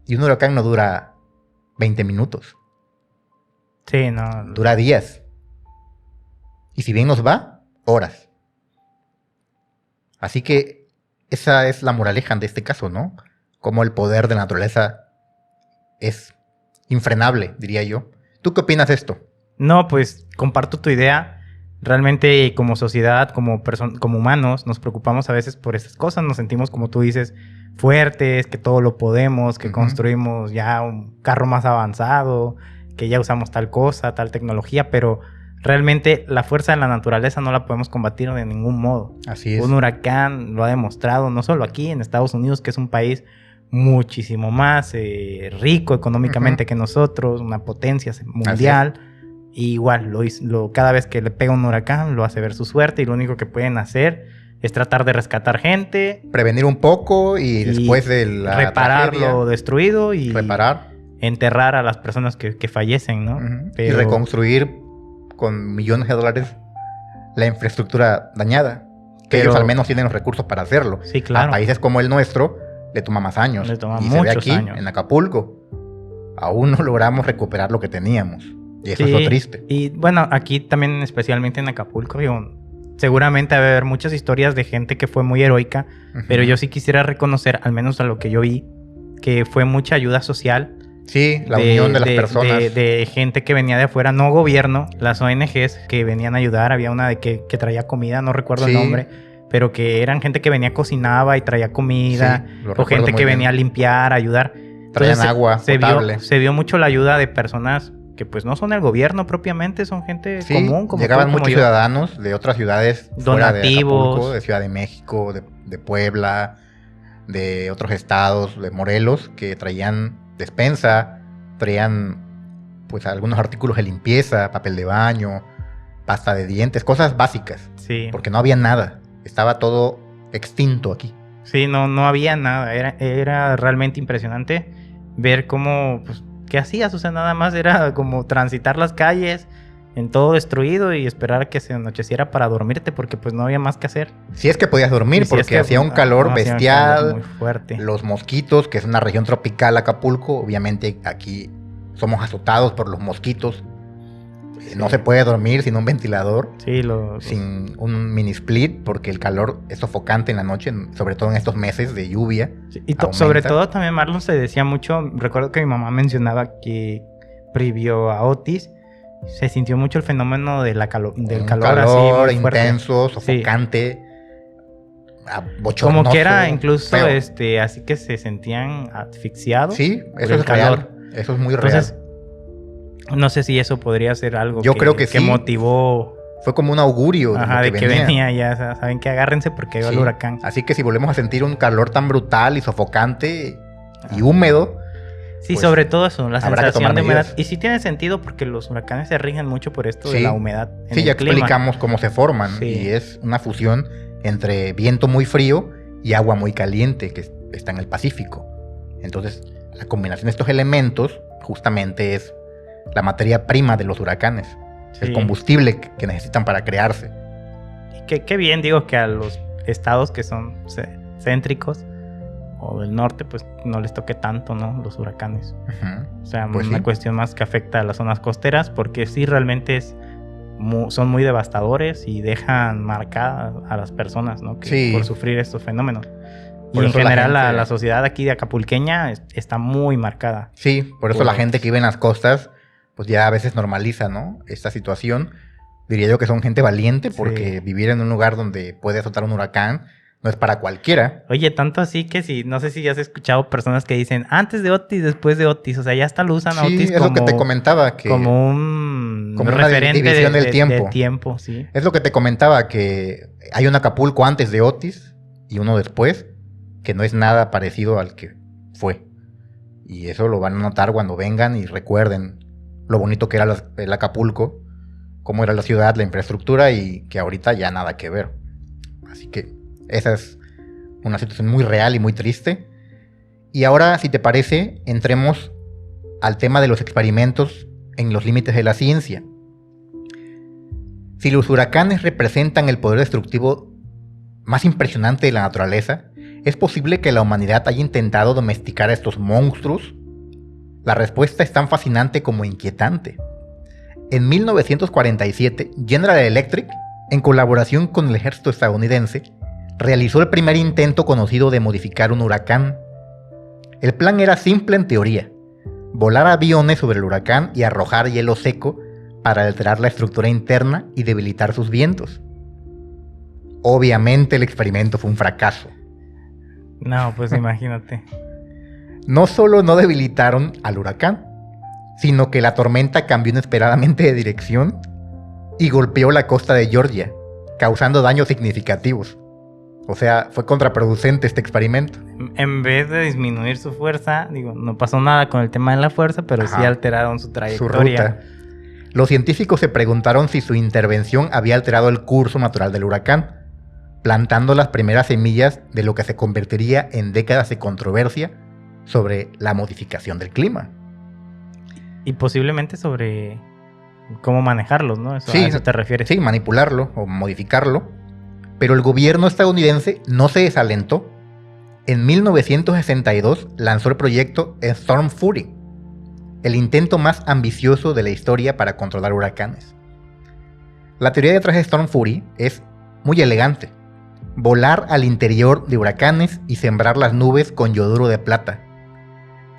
Y un huracán no dura 20 minutos. Sí, no. Dura días. Y si bien nos va, horas. Así que esa es la moraleja de este caso, ¿no? Como el poder de la naturaleza es infrenable, diría yo. ¿Tú qué opinas de esto? No, pues comparto tu idea. Realmente como sociedad, como humanos, nos preocupamos a veces por estas cosas. Nos sentimos, como tú dices, fuertes, que todo lo podemos, que construimos ya un carro más avanzado, que ya usamos tal cosa, tal tecnología, pero realmente la fuerza de la naturaleza no la podemos combatir de ningún modo. Así es. Un huracán lo ha demostrado, no solo aquí en Estados Unidos, que es un país muchísimo más rico económicamente que nosotros, una potencia mundial. Y igual, cada vez que le pega un huracán, lo hace ver su suerte y lo único que pueden hacer es tratar de rescatar gente. Prevenir un poco y después de la reparar tragedia, lo destruido y reparar. Enterrar a las personas que fallecen, ¿no? Y reconstruir con millones de dólares la infraestructura dañada. Que ellos al menos tienen los recursos para hacerlo. Sí, claro. A países como el nuestro le toma más años. Le toma y muchos se ve aquí, años. en Acapulco, aún no logramos recuperar lo que teníamos. Y eso es lo triste. Y bueno, aquí también, especialmente en Acapulco, seguramente va a haber muchas historias de gente que fue muy heroica, pero yo sí quisiera reconocer, al menos a lo que yo vi, que fue mucha ayuda social. Sí, la unión de las personas. De gente que venía de afuera, no gobierno, las ONGs que venían a ayudar. Había una que traía comida, no recuerdo el nombre, pero que eran gente que venía, cocinaba y traía comida, o gente que venía a limpiar, a ayudar. Traían agua potable. Se vio mucho la ayuda de personas que pues no son el gobierno propiamente, son gente común. Como llegaban tú, como muchos ciudadanos de otras ciudades fuera de Acapulco, de Ciudad de México, de Puebla, de otros estados, de Morelos, que traían despensa, traían pues algunos artículos de limpieza, papel de baño, pasta de dientes, cosas básicas. Sí. Porque no había nada, estaba todo extinto aquí. Sí, no había nada, era realmente impresionante ver cómo, pues, ¿qué hacías? O sea, nada más era como transitar las calles en todo destruido y esperar a que se anocheciera para dormirte, porque pues no había más que hacer. Si es que podías dormir, porque hacía un calor bestial, muy fuerte. Los mosquitos, que es una región tropical, Acapulco, obviamente aquí somos azotados por los mosquitos. Sí. No se puede dormir sin un ventilador, sin un mini split, porque el calor es sofocante en la noche, sobre todo en estos meses de lluvia. Sí, y sobre todo también, Marlon, se decía mucho, recuerdo que mi mamá mencionaba que previo a Otis se sintió mucho el fenómeno del calor así muy intenso, sofocante, bochornoso, como que era incluso feo. Así que se sentían asfixiados. Sí, eso es real. Eso es muy real. Entonces, no sé si eso podría ser algo creo que sí. motivó. Fue como un augurio de que venía ya. Saben que agárrense porque llegó el huracán. Así que si volvemos a sentir un calor tan brutal y sofocante y húmedo. Sí, pues, sobre todo eso, la sensación de humedad. Y sí tiene sentido porque los huracanes se rigen mucho por esto de la humedad en el ya clima. Explicamos cómo se forman. Y es una fusión entre viento muy frío y agua muy caliente, que está en el Pacífico. Entonces, la combinación de estos elementos justamente es la materia prima de los huracanes. Sí. El combustible que necesitan para crearse. Y qué bien, digo, que a los estados que son céntricos o del norte, pues no les toque tanto, ¿no? Los huracanes. Ujú. O sea, Pues una sí. cuestión más que afecta a las zonas costeras, porque sí realmente son muy devastadores y dejan marcadas a las personas, ¿no? Sí. Por sufrir estos fenómenos. Por Y en eso la general gente- la sociedad aquí de acapulqueña está muy marcada. Sí, por eso Por- la gente que vive en las costas, pues ya a veces normaliza, ¿no? Esta situación. Diría yo que son gente valiente porque Sí. vivir en un lugar donde puede azotar un huracán no es para cualquiera. Oye, tanto así que si, no sé si ya has escuchado personas que dicen antes de Otis, después de Otis. O sea, ya hasta lo usan a Sí, Otis es lo que te comentaba, que como un como una referente división del de tiempo. tiempo, sí. es lo que te comentaba, que hay un Acapulco antes de Otis y uno después, que no es nada parecido al que fue. Y eso lo van a notar cuando vengan y recuerden lo bonito que era el Acapulco, cómo era la ciudad, la infraestructura, y que ahorita ya nada que ver. Así que esa es una situación muy real y muy triste. Y ahora, si te parece, entremos al tema de los experimentos en los límites de la ciencia. Si los huracanes representan el poder destructivo más impresionante de la naturaleza, ¿es posible que la humanidad haya intentado domesticar a estos monstruos? La respuesta es tan fascinante como inquietante. En 1947, General Electric, en colaboración con el ejército estadounidense, realizó el primer intento conocido de modificar un huracán. El plan era simple en teoría: volar aviones sobre el huracán y arrojar hielo seco para alterar la estructura interna y debilitar sus vientos. Obviamente el experimento fue un fracaso. No, pues imagínate. No solo no debilitaron al huracán, sino que la tormenta cambió inesperadamente de dirección y golpeó la costa de Georgia, causando daños significativos. O sea, fue contraproducente este experimento. En vez de disminuir su fuerza, digo, no pasó nada con el tema de la fuerza, pero sí Ajá. alteraron su Su trayectoria. ruta. Los científicos se preguntaron si su intervención había alterado el curso natural del huracán, plantando las primeras semillas de lo que se convertiría en décadas de controversia sobre la modificación del clima. Y posiblemente sobre cómo manejarlos, ¿no? Eso, Sí, ¿a eso te refieres? Sí, manipularlo o modificarlo. Pero el gobierno estadounidense no se desalentó. En 1962 lanzó el proyecto Storm Fury, el intento más ambicioso de la historia para controlar huracanes. La teoría detrás de Storm Fury es muy elegante: volar al interior de huracanes y sembrar las nubes con yoduro de plata.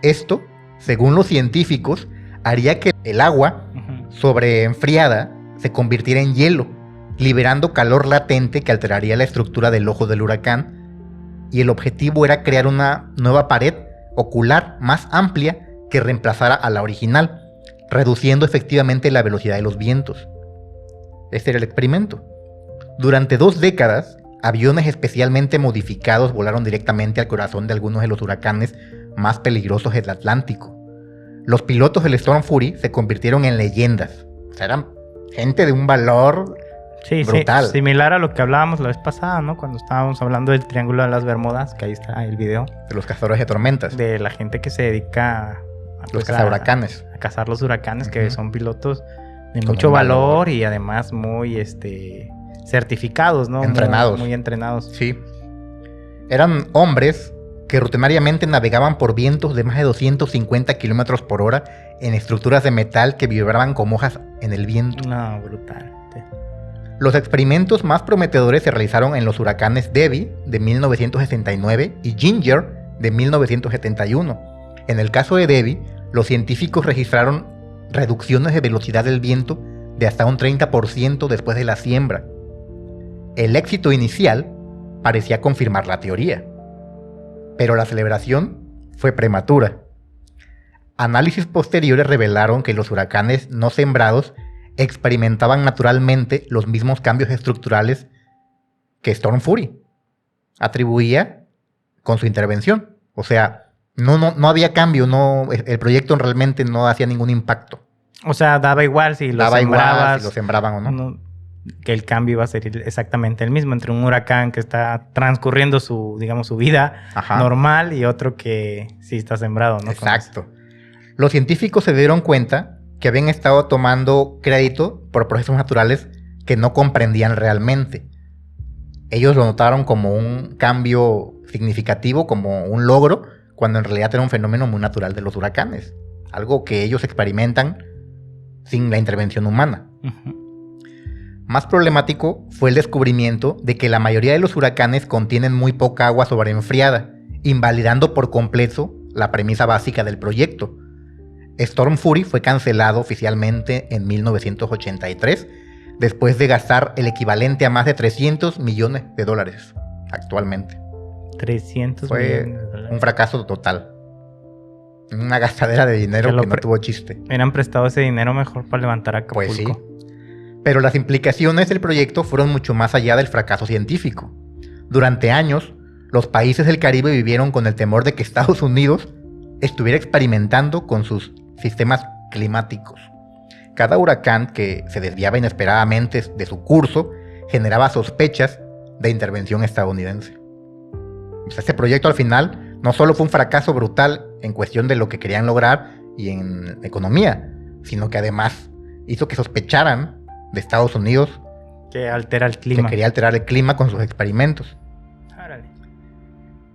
Esto, según los científicos, haría que el agua Ujú. sobreenfriada se convirtiera en hielo, liberando calor latente que alteraría la estructura del ojo del huracán, y el objetivo era crear una nueva pared ocular más amplia que reemplazara a la original, reduciendo efectivamente la velocidad de los vientos. Este era el experimento. Durante 2 décadas, aviones especialmente modificados volaron directamente al corazón de algunos de los huracanes más peligrosos del Atlántico. Los pilotos del Storm Fury se convirtieron en leyendas. O sea, eran gente de un valor Sí, brutal. sí, similar a lo que hablábamos la vez pasada, ¿no? Cuando estábamos hablando del Triángulo de las Bermudas, que ahí está el video, de los cazadores de tormentas, de la gente que se dedica a, los pues, cazahuracanes. a cazar los huracanes, que Ujú. son pilotos de Con mucho un valor. valor y además muy certificados, ¿no? Entrenados. Muy entrenados. Sí. Eran hombres que rutinariamente navegaban por vientos de más de 250 kilómetros por hora en estructuras de metal que vibraban como hojas en el viento. No, brutal. Los experimentos más prometedores se realizaron en los huracanes Debby de 1969 y Ginger de 1971. En el caso de Debby, los científicos registraron reducciones de velocidad del viento de hasta un 30% después de la siembra. El éxito inicial parecía confirmar la teoría, pero la celebración fue prematura. Análisis posteriores revelaron que los huracanes no sembrados experimentaban naturalmente los mismos cambios estructurales que Storm Fury atribuía con su intervención. O sea, no había cambio, el proyecto realmente no hacía ningún impacto. O sea, daba igual si lo Daba igual sembrabas. si lo sembraban o no. que el cambio iba a ser exactamente el mismo entre un huracán que está transcurriendo su vida normal y otro que sí está sembrado, ¿no? Exacto. Los científicos se dieron cuenta que habían estado tomando crédito por procesos naturales que no comprendían realmente. Ellos lo notaron como un cambio significativo, como un logro, cuando en realidad era un fenómeno muy natural de los huracanes. Algo que ellos experimentan sin la intervención humana. Más problemático fue el descubrimiento de que la mayoría de los huracanes contienen muy poca agua sobreenfriada, invalidando por completo la premisa básica del proyecto. Storm Fury fue cancelado oficialmente en 1983, después de gastar el equivalente a más de $300 millones actualmente. 300 Fue millones de dólares. Un fracaso total. Una gastadera de dinero que no tuvo chiste. Hubieran prestado ese dinero mejor para levantar Acapulco. Pues sí. Pero las implicaciones del proyecto fueron mucho más allá del fracaso científico. Durante años, los países del Caribe vivieron con el temor de que Estados Unidos estuviera experimentando con sus sistemas climáticos. Cada huracán que se desviaba inesperadamente de su curso generaba sospechas de intervención estadounidense. Este proyecto al final no solo fue un fracaso brutal en cuestión de lo que querían lograr y en economía, sino que además hizo que sospecharan de Estados Unidos que altera el clima. Que quería alterar el clima con sus experimentos. Árale.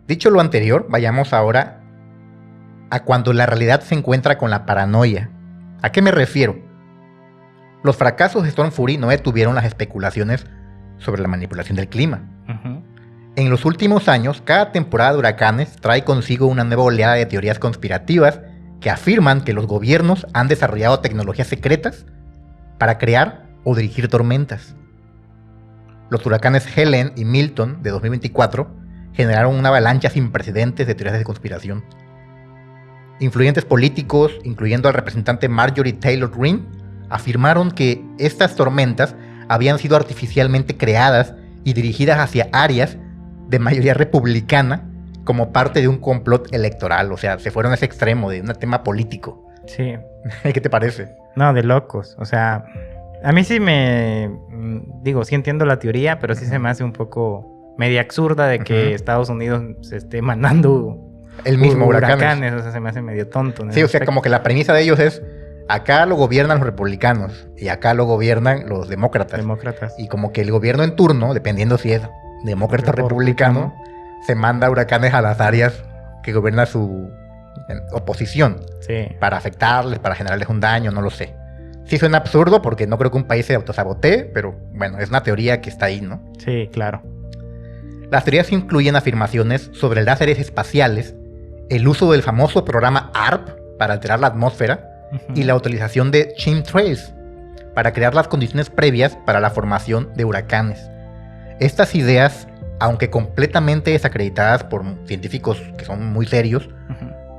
Dicho lo anterior, vayamos ahora a cuando la realidad se encuentra con la paranoia. ¿A qué me refiero? Los fracasos de Storm Fury no detuvieron las especulaciones sobre la manipulación del clima. En los últimos años, cada temporada de huracanes trae consigo una nueva oleada de teorías conspirativas que afirman que los gobiernos han desarrollado tecnologías secretas para crear o dirigir tormentas. Los huracanes Helen y Milton de 2024 generaron una avalancha sin precedentes de teorías de conspiración. Influyentes políticos, incluyendo al representante Marjorie Taylor Greene, afirmaron que estas tormentas habían sido artificialmente creadas y dirigidas hacia áreas de mayoría republicana como parte de un complot electoral. O sea, se fueron a ese extremo de un tema político. Sí. ¿Qué te parece? No, de locos. O sea, a mí sí sí entiendo la teoría, pero sí se me hace un poco media absurda de que Estados Unidos se esté mandando el mismo huracanes. O sea, se me hace medio tonto. Sí, o sea, como que la premisa de ellos es: acá lo gobiernan los republicanos y acá lo gobiernan los demócratas. Y como que el gobierno en turno, dependiendo si es demócrata o republicano, se manda huracanes a las áreas que gobierna su oposición. Sí. Para afectarles, para generarles un daño, no lo sé. Sí suena absurdo porque no creo que un país se autosabotee, pero bueno, es una teoría que está ahí, ¿no? Sí, claro. Las teorías incluyen afirmaciones sobre láseres espaciales, el uso del famoso programa HAARP para alterar la atmósfera y la utilización de chemtrails para crear las condiciones previas para la formación de huracanes. Estas ideas, aunque completamente desacreditadas por científicos que son muy serios,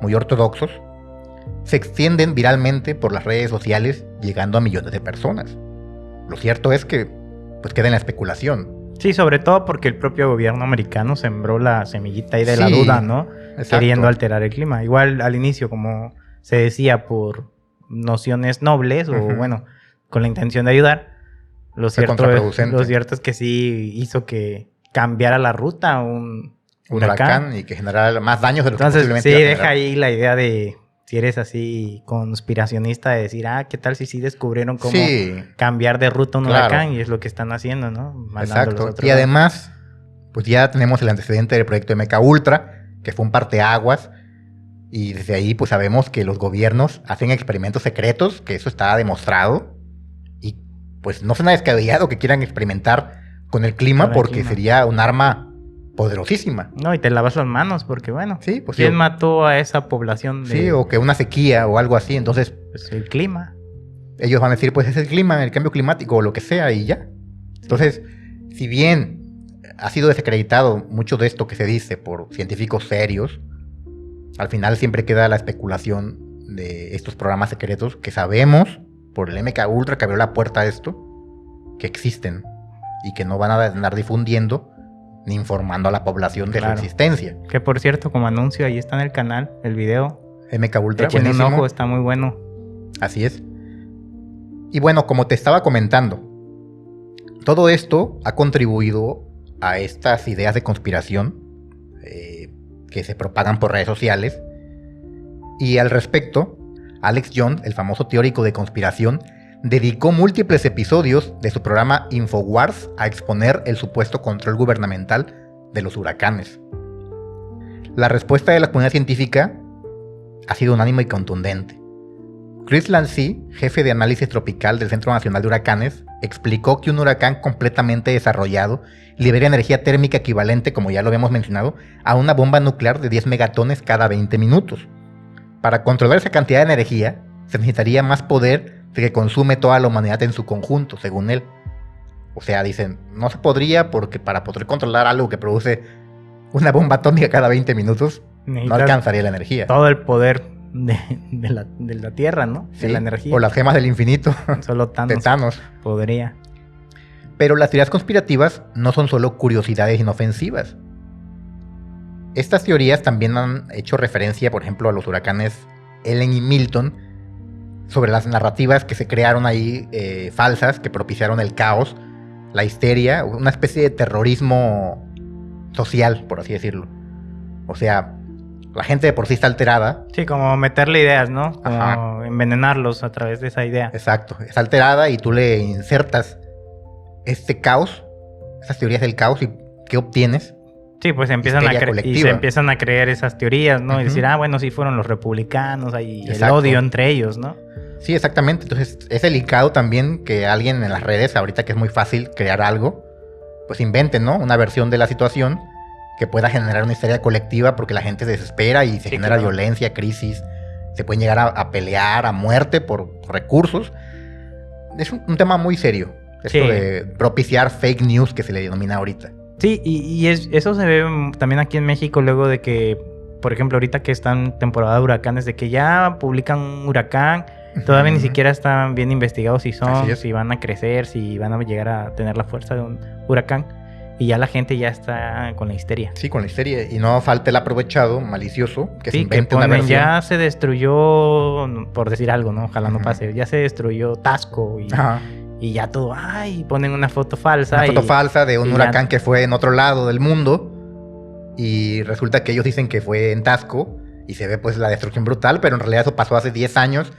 muy ortodoxos, se extienden viralmente por las redes sociales, llegando a millones de personas. Lo cierto es que pues queda en la especulación. Sí, sobre todo porque el propio gobierno americano sembró la semillita ahí de la duda, ¿no? Exacto. Queriendo alterar el clima. Igual al inicio, como se decía, por nociones nobles o bueno, con la intención de ayudar, lo cierto es que sí hizo que cambiara la ruta un huracán y que generara más daños de lo que posiblemente iba a generar. Deja ahí la idea de, si eres así conspiracionista, de decir, ¿qué tal si sí descubrieron cómo cambiar de ruta un huracán? Y es lo que están haciendo, ¿no? Exacto. Y además, pues ya tenemos el antecedente del proyecto MKUltra, que fue un parteaguas, y desde ahí pues sabemos que los gobiernos hacen experimentos secretos, que eso está demostrado, y pues no suena descabellado que quieran experimentar con el clima, porque sería un arma poderosísima. No, y te lavas las manos porque, bueno, sí, pues, ¿quién mató a esa población? Sí, o que una sequía o algo así, entonces... Pues el clima. Ellos van a decir, pues es el clima, el cambio climático o lo que sea y ya. Entonces, si bien ha sido desacreditado mucho de esto que se dice por científicos serios, al final siempre queda la especulación de estos programas secretos que sabemos, por el MKUltra que abrió la puerta a esto, que existen y que no van a andar difundiendo ni informando a la población de su existencia. Que por cierto, como anuncio, ahí está en el canal, el video. MKUltra, échenle un ojo, está muy bueno. Así es. Y bueno, como te estaba comentando, Todo esto ha contribuido a estas ideas de conspiración que se propagan por redes sociales. Y al respecto, Alex Jones, el famoso teórico de conspiración, dedicó múltiples episodios de su programa InfoWars a exponer el supuesto control gubernamental de los huracanes. La respuesta de la comunidad científica ha sido unánime y contundente. Chris Lancy, jefe de análisis tropical del Centro Nacional de Huracanes, explicó que un huracán completamente desarrollado libera energía térmica equivalente, como ya lo habíamos mencionado, a una bomba nuclear de 10 megatones cada 20 minutos. Para controlar esa cantidad de energía, se necesitaría más poder del que consume toda la humanidad en su conjunto, según él. O sea, dicen, no se podría porque para poder controlar algo que produce una bomba atómica cada 20 minutos, no alcanzaría la energía. Todo el poder de la Tierra, ¿no? Sí, de la energía. O las gemas del infinito. Solo Thanos, de Thanos podría. Pero las teorías conspirativas no son solo curiosidades inofensivas. Estas teorías también han hecho referencia, por ejemplo, a los huracanes Ellen y Milton, sobre las narrativas que se crearon ahí falsas, que propiciaron el caos, la histeria, una especie de terrorismo social, por así decirlo. O sea, la gente de por sí está alterada. Sí, como meterle ideas, ¿no? Como Ajá. envenenarlos a través de esa idea. Exacto, está alterada y tú le insertas este caos, esas teorías del caos, y ¿qué obtienes? Sí, pues empiezan y se empiezan a creer esas teorías, ¿no? Y decir, bueno, sí fueron los republicanos, ahí el odio entre ellos, ¿no? Sí, exactamente. Entonces es delicado también que alguien en las redes, ahorita que es muy fácil crear algo, pues invente, ¿no? Una versión de la situación que pueda generar una histeria colectiva porque la gente se desespera y se genera violencia, crisis, se pueden llegar a pelear, a muerte por recursos. Es un tema muy serio, esto de propiciar fake news que se le denomina ahorita. Sí, eso se ve también aquí en México luego de que, por ejemplo, ahorita que están en temporada de huracanes, de que ya publican un huracán, todavía ni siquiera están bien investigados si van a crecer, si van a llegar a tener la fuerza de un huracán. Y ya la gente ya está con la histeria. Sí, con la histeria. Y no falta el aprovechado, malicioso, que se invente una versión. Ya se destruyó, por decir algo, ¿no? Ojalá no pase. Ya se destruyó Tasco y ya todo. Ay, ponen una foto falsa. Una foto falsa de un huracán que fue en otro lado del mundo. Y resulta que ellos dicen que fue en Tasco. Y se ve pues la destrucción brutal. Pero en realidad eso pasó hace 10 años.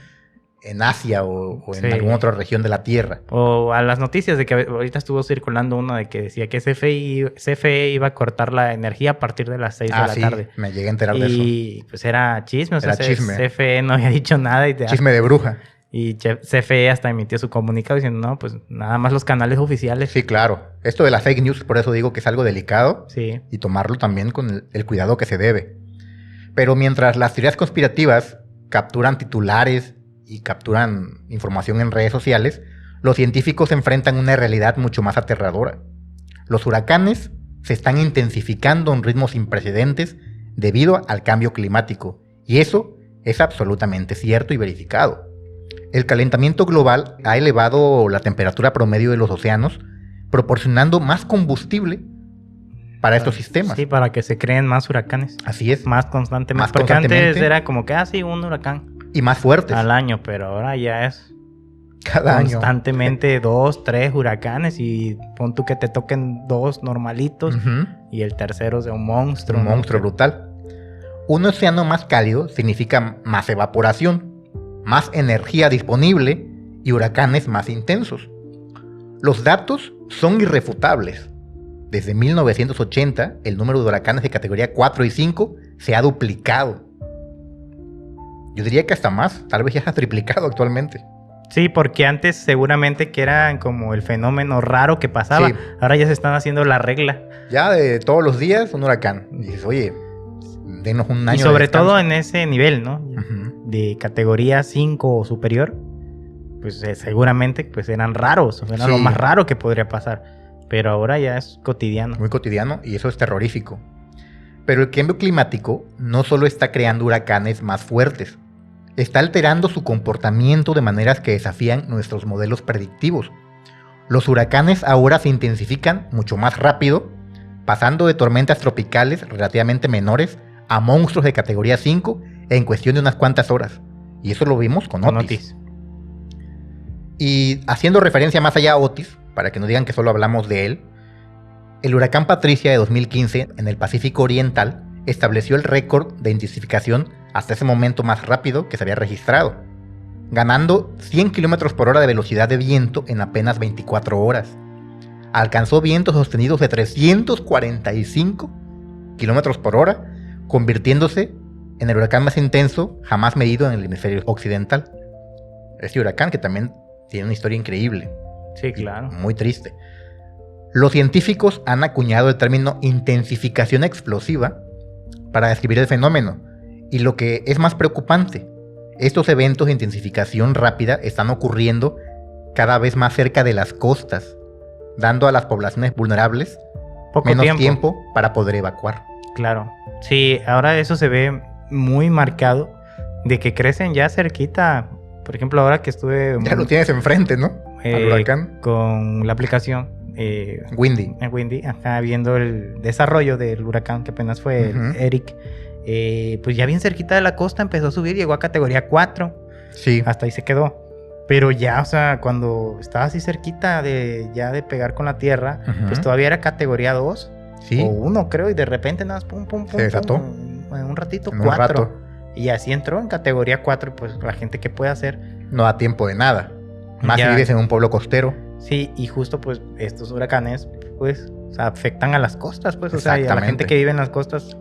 En Asia o en alguna otra región de la Tierra. O a las noticias de que ahorita estuvo circulando uno de que decía que CFE iba a cortar la energía a partir de las 6 de la tarde. Me llegué a enterar de eso. Y pues era chisme, o sea, chisme. CFE no había dicho nada. Chisme de bruja. Y CFE hasta emitió su comunicado diciendo, no, pues nada más los canales oficiales. Sí, claro. Esto de la fake news, por eso digo que es algo delicado. Sí. Y tomarlo también con el cuidado que se debe. Pero mientras las teorías conspirativas capturan titulares y capturan información en redes sociales, los científicos enfrentan una realidad mucho más aterradora. Los huracanes se están intensificando en ritmos sin precedentes debido al cambio climático, y eso es absolutamente cierto y verificado. El calentamiento global ha elevado la temperatura promedio de los océanos, proporcionando más combustible para estos sistemas. Sí, para que se creen más huracanes. Así es. Más constantemente. Porque antes era como que, un huracán. Y más fuertes. Al año, pero ahora ya es cada año. Constantemente 2, 3 huracanes y pon tú que te toquen 2 normalitos y el tercero sea un monstruo. Un monstruo brutal. Un océano más cálido significa más evaporación, más energía disponible y huracanes más intensos. Los datos son irrefutables. Desde 1980, el número de huracanes de categoría 4 y 5 se ha duplicado. Yo diría que hasta más, tal vez ya se ha triplicado actualmente. Sí, porque antes seguramente que era como el fenómeno raro que pasaba. Sí. Ahora ya se están haciendo la regla. Ya de todos los días un huracán. Y dices, oye, denos un año. Y sobre todo en ese nivel, ¿no? De categoría 5 o superior, pues seguramente pues eran raros. Era lo más raro que podría pasar. Pero ahora ya es cotidiano. Muy cotidiano y eso es terrorífico. Pero el cambio climático no solo está creando huracanes más fuertes, está alterando su comportamiento de maneras que desafían nuestros modelos predictivos. Los huracanes ahora se intensifican mucho más rápido, pasando de tormentas tropicales relativamente menores a monstruos de categoría 5 en cuestión de unas cuantas horas. Y eso lo vimos con Otis. Y haciendo referencia más allá a Otis, para que no digan que solo hablamos de él, el huracán Patricia de 2015 en el Pacífico Oriental estableció el récord de intensificación hasta ese momento más rápido que se había registrado, ganando 100 km por hora de velocidad de viento en apenas 24 horas. Alcanzó vientos sostenidos de 345 km por hora, convirtiéndose en el huracán más intenso jamás medido en el hemisferio occidental. Este huracán que también tiene una historia increíble. Sí, claro. Muy triste. Los científicos han acuñado el término intensificación explosiva para describir el fenómeno. Y lo que es más preocupante, estos eventos de intensificación rápida están ocurriendo cada vez más cerca de las costas, dando a las poblaciones vulnerables menos tiempo para poder evacuar. Claro. Sí, ahora eso se ve muy marcado de que crecen ya cerquita. Por ejemplo, ahora que estuve... Ya lo tienes enfrente, ¿no? Al huracán. Con la aplicación Windy. Acá viendo el desarrollo del huracán que apenas fue Eric. Pues ya bien cerquita de la costa empezó a subir, llegó a categoría 4. Sí. Hasta ahí se quedó. Pero ya, o sea, cuando estaba así cerquita de pegar con la tierra, pues todavía era categoría 2. Sí. O 1, creo, y de repente nada más pum, se desató. En un ratito, en 4. Un rato. Y así entró en categoría 4, pues la gente que puede hacer. No da tiempo de nada. Más ya, si vives en un pueblo costero. Sí, y justo pues estos huracanes, pues, o sea, afectan a las costas, pues, o sea, y a la gente que vive en las costas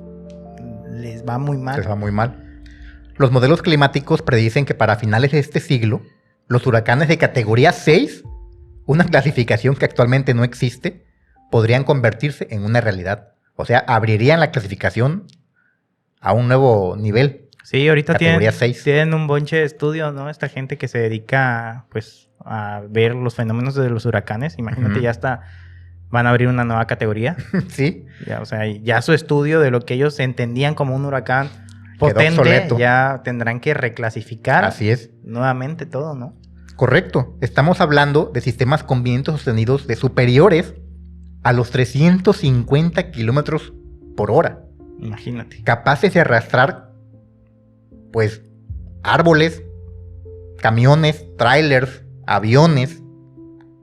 les va muy mal. Les va muy mal. Los modelos climáticos predicen que para finales de este siglo, los huracanes de categoría 6, una clasificación que actualmente no existe, podrían convertirse en una realidad. O sea, abrirían la clasificación a un nuevo nivel. Sí, ahorita tienen un bonche de estudios, ¿no? Esta gente que se dedica, pues, a ver los fenómenos de los huracanes. Imagínate, ya está, van a abrir una nueva categoría. Sí. Ya, o sea, ya su estudio de lo que ellos entendían como un huracán potente, ya tendrán que reclasificar. Así es. Nuevamente todo, ¿no? Correcto. Estamos hablando de sistemas con vientos sostenidos de superiores a los 350 kilómetros por hora. Imagínate. Capaces de arrastrar, pues, árboles, camiones, trailers, aviones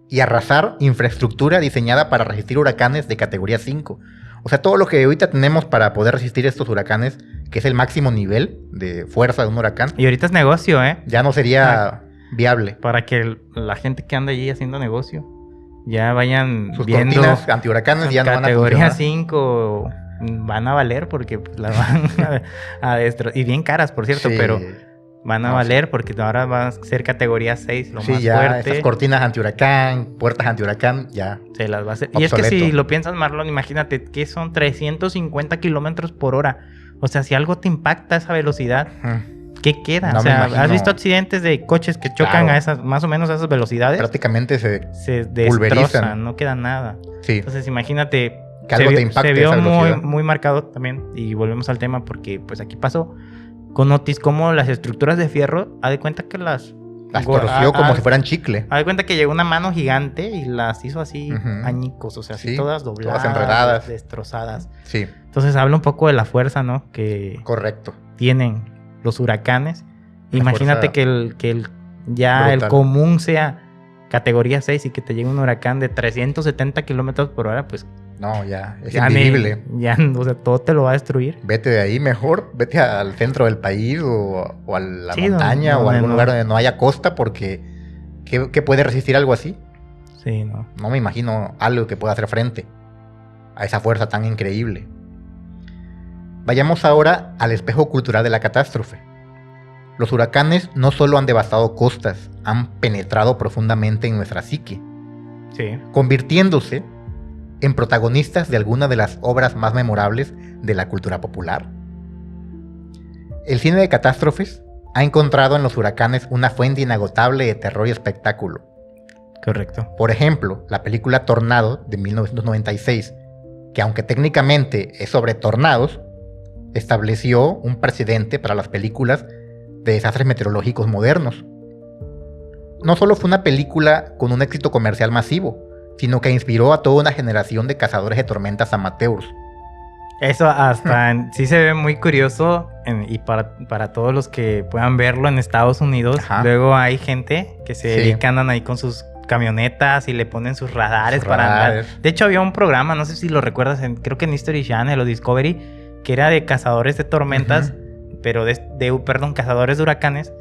y arrasar infraestructura diseñada para resistir huracanes de categoría 5. O sea, todo lo que ahorita tenemos para poder resistir estos huracanes, que es el máximo nivel de fuerza de un huracán. Y ahorita es negocio, ¿eh? Ya no sería viable. Para que la gente que anda allí haciendo negocio ya vayan sus viendo cortinas antihuracanes ya no van a funcionar. Categoría 5 van a valer porque pues, la van a destrozar. Y bien caras, por cierto, sí, pero van a valer porque ahora van a ser categoría 6, lo más ya, fuerte. Esas cortinas antihuracán, puertas antihuracán, ya se las va a hacer. obsoleto. Y es que si lo piensas, Marlon, imagínate que son 350 kilómetros por hora. O sea, si algo te impacta a esa velocidad, ¿qué queda? No, o sea, ¿has visto accidentes de coches que chocan a esas, más o menos a esas velocidades? Prácticamente se destrozan, no queda nada. Sí. Entonces, imagínate, que algo te impacte. Se vio muy marcado también, y volvemos al tema porque pues aquí pasó con Otis, como las estructuras de fierro, haz de cuenta que las torció como si fueran chicle. Haz de cuenta que llegó una mano gigante y las hizo así añicos, o sea, así todas dobladas, todas enredadas, destrozadas. Sí. Entonces habla un poco de la fuerza, ¿no? Que correcto tienen los huracanes. Imagínate que el brutal. común sea categoría 6 y que te llegue un huracán de 370 kilómetros por hora, pues no, ya es invivible. O sea, todo te lo va a destruir. Vete de ahí mejor, vete al centro del país o a la montaña o a algún lugar donde no haya costa, porque ¿qué puede resistir algo así? Sí, no. No me imagino algo que pueda hacer frente a esa fuerza tan increíble. Vayamos ahora al espejo cultural de la catástrofe. Los huracanes no solo han devastado costas, han penetrado profundamente en nuestra psique, convirtiéndose en protagonistas de algunas de las obras más memorables de la cultura popular. El cine de catástrofes ha encontrado en los huracanes una fuente inagotable de terror y espectáculo. Correcto. Por ejemplo, la película Tornado de 1996, que aunque técnicamente es sobre tornados, estableció un precedente para las películas de desastres meteorológicos modernos. No solo fue una película con un éxito comercial masivo, sino que inspiró a toda una generación de cazadores de tormentas amateurs. Eso hasta sí se ve muy curioso y para todos los que puedan verlo en Estados Unidos. Luego hay gente que se dedica, andan ahí con sus camionetas y le ponen sus radares para andar. De hecho, había un programa, no sé si lo recuerdas, creo que en History Channel o Discovery, que era de cazadores de tormentas, pero cazadores de huracanes.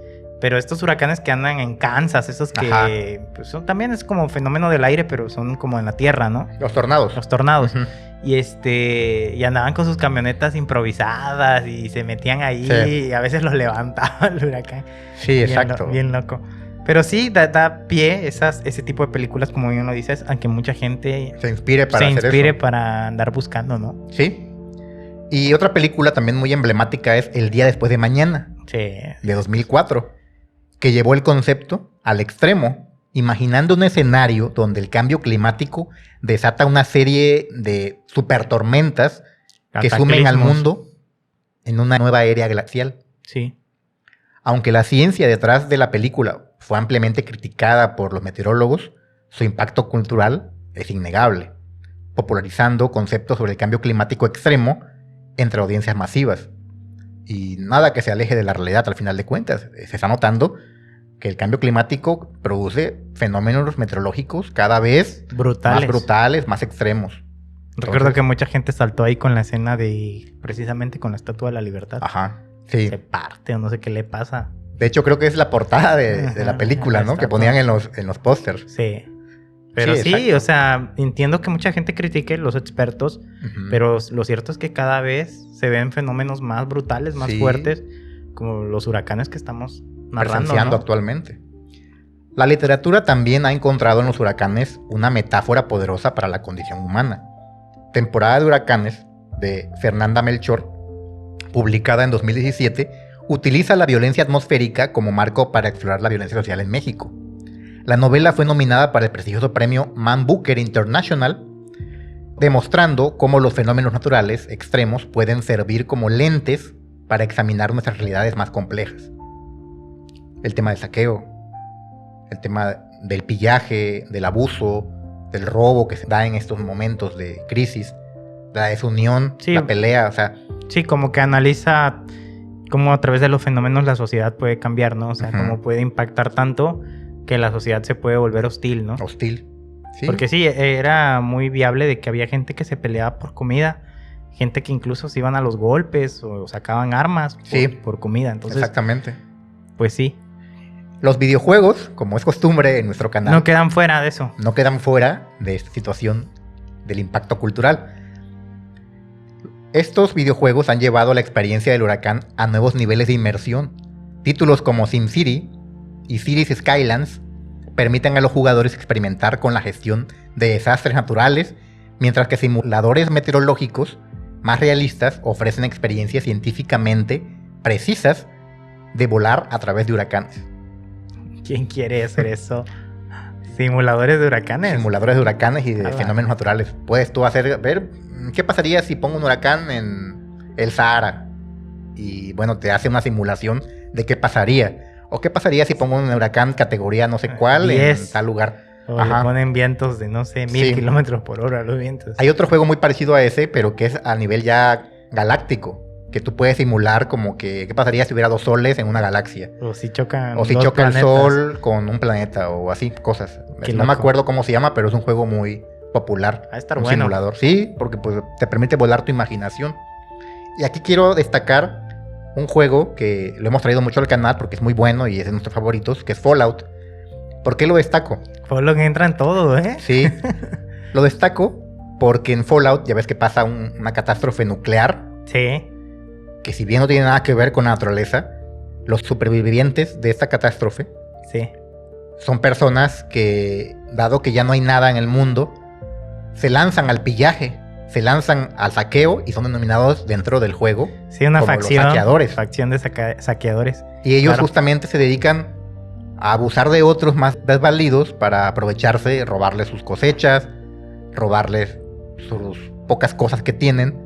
Pero estos huracanes que andan en Kansas, esos que pues también es como fenómeno del aire, pero son como en la tierra, ¿no? Los tornados. Los tornados. Y andaban con sus camionetas improvisadas y se metían ahí y a veces los levantaba el huracán. Sí, exacto. Bien loco. Pero sí, da pie ese tipo de películas, como bien lo dices, a que mucha gente se inspire para andar buscando, ¿no? Sí. Y otra película también muy emblemática es El día después de mañana, de 2004, que llevó el concepto al extremo, imaginando un escenario donde el cambio climático desata una serie de supertormentas que sumen al mundo en una nueva era glacial. Sí. Aunque la ciencia detrás de la película fue ampliamente criticada por los meteorólogos, su impacto cultural es innegable, popularizando conceptos sobre el cambio climático extremo entre audiencias masivas. Y nada que se aleje de la realidad al final de cuentas. Se está notando que el cambio climático produce fenómenos meteorológicos cada vez más brutales, más extremos. Recuerdo que mucha gente saltó ahí con la escena precisamente con la Estatua de la Libertad. Ajá, sí. Se parte o no sé qué le pasa. De hecho, creo que es la portada de la película, ¿no? Que ponían en los pósters. Sí. Pero sí, o sea, entiendo que mucha gente critique los expertos, pero lo cierto es que cada vez se ven fenómenos más brutales, más fuertes, como los huracanes que estamos presenciando, ¿no? Actualmente. La literatura también ha encontrado en los huracanes una metáfora poderosa para la condición humana. Temporada de huracanes, de Fernanda Melchor, publicada en 2017, utiliza la violencia atmosférica como marco para explorar la violencia social en México. La novela fue nominada para el prestigioso premio Man Booker International, demostrando cómo los fenómenos naturales extremos pueden servir como lentes para examinar nuestras realidades más complejas. El tema del saqueo, el tema del pillaje, del abuso, del robo que se da en estos momentos de crisis, la desunión, la pelea, o sea... Sí, como que analiza cómo a través de los fenómenos la sociedad puede cambiar, ¿no? O sea, cómo puede impactar tanto que la sociedad se puede volver hostil, ¿no? Hostil, sí. Porque sí, era muy viable de que había gente que se peleaba por comida, gente que incluso se iban a los golpes o sacaban armas por comida. Entonces, exactamente. Pues sí. Los videojuegos, como es costumbre en nuestro canal... no quedan fuera de eso. No quedan fuera de esta situación del impacto cultural. Estos videojuegos han llevado la experiencia del huracán a nuevos niveles de inmersión. Títulos como SimCity y Cities Skylines permiten a los jugadores experimentar con la gestión de desastres naturales, mientras que simuladores meteorológicos más realistas ofrecen experiencias científicamente precisas de volar a través de huracanes. ¿Quién quiere hacer eso? Simuladores de huracanes. Simuladores de huracanes y de fenómenos naturales. Puedes tú ver qué pasaría si pongo un huracán en el Sahara. Y bueno, te hace una simulación de qué pasaría. O qué pasaría si pongo un huracán categoría no sé cuál 10, en tal lugar. O le ponen vientos de, no sé, 1000 kilómetros por hora los vientos. Hay otro juego muy parecido a ese, pero que es a nivel ya galáctico. Que tú puedes simular como que qué pasaría si hubiera 2 soles en una galaxia. O si chocan el sol con un planeta o así, cosas. No me acuerdo cómo se llama, pero es un juego muy popular. Va a estar un bueno. Simulador. Sí, porque pues, te permite volar tu imaginación. Y aquí quiero destacar un juego que lo hemos traído mucho al canal porque es muy bueno y es de nuestros favoritos, que es Fallout. ¿Por qué lo destaco? Fallout entra en todo, ¿eh? Sí. Lo destaco porque en Fallout ya ves que pasa una catástrofe nuclear. Sí. Que si bien no tiene nada que ver con la naturaleza, los supervivientes de esta catástrofe son personas que, dado que ya no hay nada en el mundo, se lanzan al pillaje, se lanzan al saqueo y son denominados dentro del juego una como facción, los saqueadores. Facción de saqueadores. Y ellos justamente se dedican a abusar de otros más desvalidos para aprovecharse, robarles sus cosechas, robarles sus pocas cosas que tienen.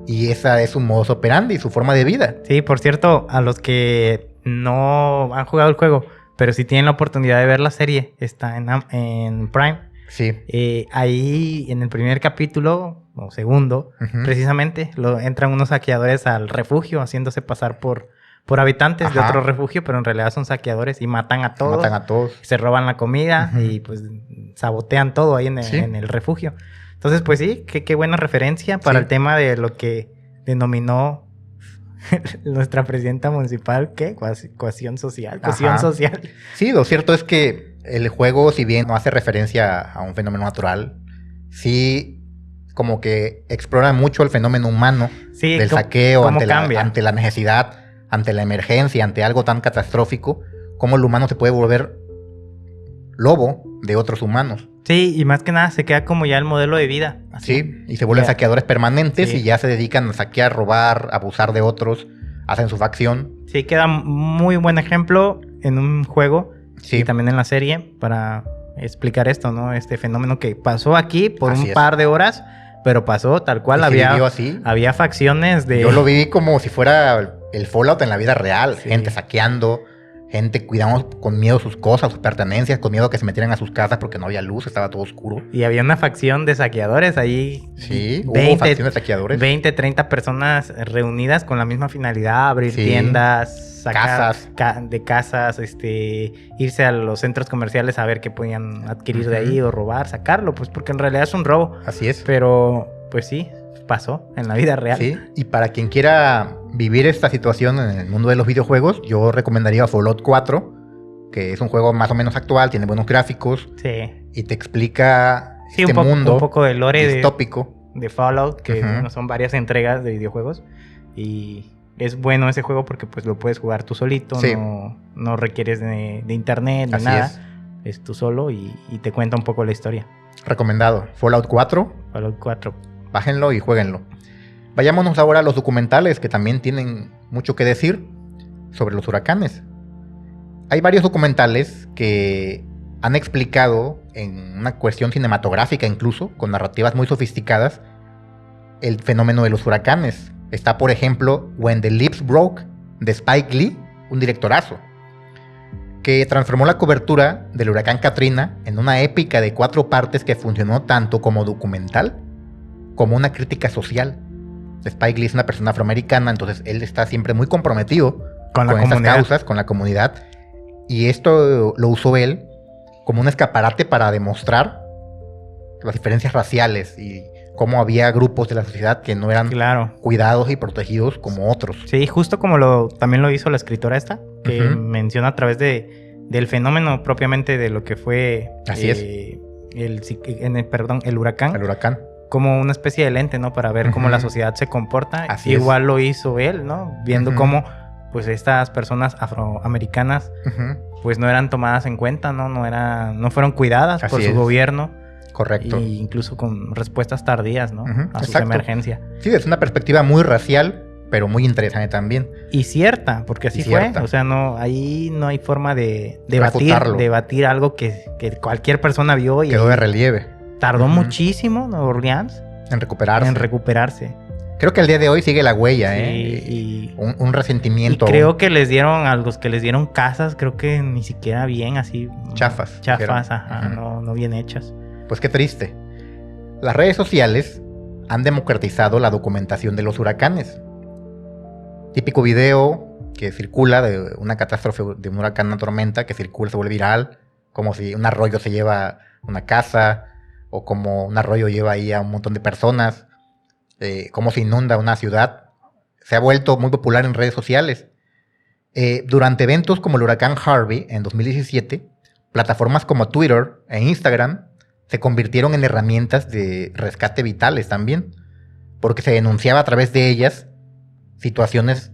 Y esa es su modus operandi, su forma de vida. Sí, por cierto, a los que no han jugado el juego, pero si tienen la oportunidad de ver la serie, está en Prime. Sí. Ahí en el primer capítulo, o segundo, precisamente, entran unos saqueadores al refugio haciéndose pasar por por habitantes de Ajá. otro refugio, pero en realidad son saqueadores y matan a todos. Matan a todos. Se roban la comida Ujú. y pues sabotean todo ahí Sí. en el refugio. Entonces, pues sí, qué buena referencia para Sí. el tema de lo que denominó nuestra presidenta municipal, ¿qué? Cohesión social. Cohesión Ajá. social. Sí, lo cierto es que el juego, si bien no hace referencia a un fenómeno natural, sí como que explora mucho el fenómeno humano Sí, del cómo- saqueo cómo ante cambia. ante la necesidad, ante la emergencia, ante algo tan catastrófico, cómo el humano se puede volver lobo de otros humanos. Sí, y más que nada se queda como ya el modelo de vida. Así. Sí, y se vuelven Ya. saqueadores permanentes Sí. y ya se dedican a saquear, robar, abusar de otros, hacen su facción. Sí, queda muy buen ejemplo en un juego Sí, y también en la serie para explicar esto, ¿no? Este fenómeno que pasó aquí por Así un es. par de horas, pero pasó tal cual. y se Había, vivió así. había facciones de... Yo lo viví como si fuera el Fallout en la vida real. Sí. Gente saqueando, gente cuidando con miedo sus cosas, sus pertenencias, con miedo a que se metieran a sus casas porque no había luz, estaba todo oscuro. Y había una facción de saqueadores ahí. Sí, hubo 20, facciones saqueadores. 20, 30 personas reunidas con la misma finalidad, abrir Sí. tiendas, sacar Casas. de casas, irse a los centros comerciales a ver qué podían adquirir de Ujú. ahí o robar, sacarlo, pues porque en realidad es un robo. Así es. Pero, pues sí, pasó en la vida real. Sí, y para quien quiera vivir esta situación en el mundo de los videojuegos, yo recomendaría Fallout 4, que es un juego más o menos actual, tiene buenos gráficos Sí. y te explica Sí, este un mundo poco de lore distópico. de Fallout, que Ujú. bueno, son varias entregas de videojuegos. Y es bueno ese juego porque pues lo puedes jugar tú solito, Sí. no requieres de internet ni Así nada. es. Es tú solo y te cuenta un poco la historia. Recomendado. Fallout 4, Fallout 4. bájenlo y jueguenlo. Vayámonos ahora a los documentales que también tienen mucho que decir sobre los huracanes. Hay varios documentales que han explicado en una cuestión cinematográfica incluso, con narrativas muy sofisticadas, el fenómeno de los huracanes. Está, por ejemplo, When the Leaves Broke, de Spike Lee, un directorazo, que transformó la cobertura del huracán Katrina en una épica de 4 partes que funcionó tanto como documental como una crítica social. Spike Lee es una persona afroamericana, entonces él está siempre muy comprometido Con la estas comunidad. causas, con la comunidad. Y esto lo usó él como un escaparate para demostrar las diferencias raciales y cómo había grupos de la sociedad que no eran Claro. cuidados y protegidos como otros. Sí, justo como también lo hizo la escritora esta, que Ujú. menciona a través del fenómeno propiamente de lo que fue Así es. el huracán. El huracán. Como una especie de lente, ¿no? Para ver cómo Ujú. la sociedad se comporta. Así Igual lo hizo él, ¿no? Viendo Ujú. cómo, pues, estas personas afroamericanas, Ujú. pues, no eran tomadas en cuenta, ¿no? No fueron cuidadas por Así su es. gobierno. Correcto. Y incluso con respuestas tardías, ¿no? Ujú, A sus exacto. emergencias. Sí, es una perspectiva muy racial, pero muy interesante también. Y cierta, porque así Y fue. cierta. O sea, ahí no hay forma de Refutarlo. debatir algo que cualquier persona vio y Quedó de relieve tardó Ujú. muchísimo Nueva Orleans en recuperarse. en recuperarse. Creo que al día de hoy sigue la huella, Sí, ¿eh? y Un resentimiento. creo que les dieron a los que les dieron casas, creo que ni siquiera bien, así. Chafas, Chafas, dijeron. ajá, Ujú. no bien hechas. Pues qué triste. Las redes sociales han democratizado la documentación de los huracanes. Típico video que circula de una catástrofe, de un huracán, una tormenta, que circula, se vuelve viral, como si un arroyo se lleva una casa, o como un arroyo lleva ahí a un montón de personas, cómo se inunda una ciudad. Se ha vuelto muy popular en redes sociales. Durante eventos como el huracán Harvey en 2017, plataformas como Twitter e Instagram se convirtieron en herramientas de rescate vitales también, porque se denunciaba a través de ellas situaciones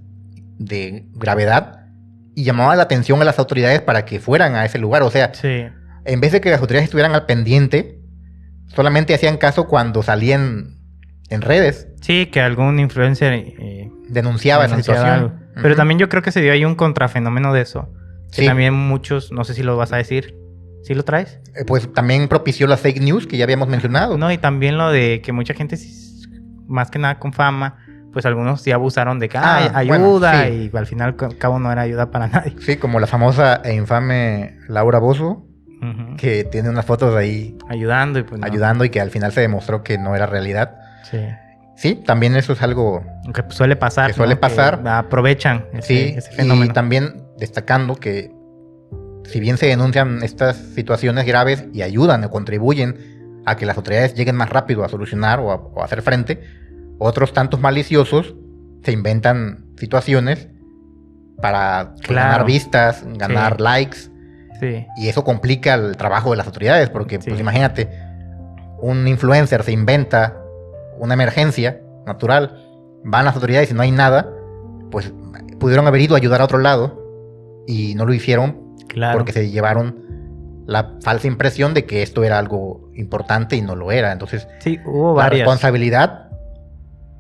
de gravedad y llamaba la atención a las autoridades para que fueran a ese lugar. O sea, Sí. en vez de que las autoridades estuvieran al pendiente, solamente hacían caso cuando salían en redes, Sí, que algún influencer denunciaba esa denunciaba situación. algo. Pero Ujú. también yo creo que se dio ahí un contrafenómeno de eso. Que Sí. también muchos, no sé si lo vas a decir. ¿Sí lo traes? Pues también propició las fake news que ya habíamos mencionado. No, y también lo de que mucha gente, más que nada con fama, pues algunos sí abusaron de que ayuda, bueno, sí. y al final al cabo no era ayuda para nadie. Sí, como la famosa e infame Laura Bozzo, Ujú. que tiene unas fotos ahí Ayudando y pues no. ayudando y que al final se demostró que no era realidad. Sí. Sí, también eso es algo que suele pasar. Que suele pasar. Que aprovechan ese fenómeno. Y también destacando que si bien se denuncian estas situaciones graves y ayudan o contribuyen a que las autoridades lleguen más rápido a solucionar o a hacer frente, otros tantos maliciosos se inventan situaciones para ganar vistas, ganar likes. Sí. Y eso complica el trabajo de las autoridades, porque Sí. pues imagínate, un influencer se inventa una emergencia natural, van las autoridades y no hay nada, pues pudieron haber ido a ayudar a otro lado y no lo hicieron. Claro. Porque se llevaron la falsa impresión de que esto era algo importante y no lo era. Entonces, sí, hubo la varias. responsabilidad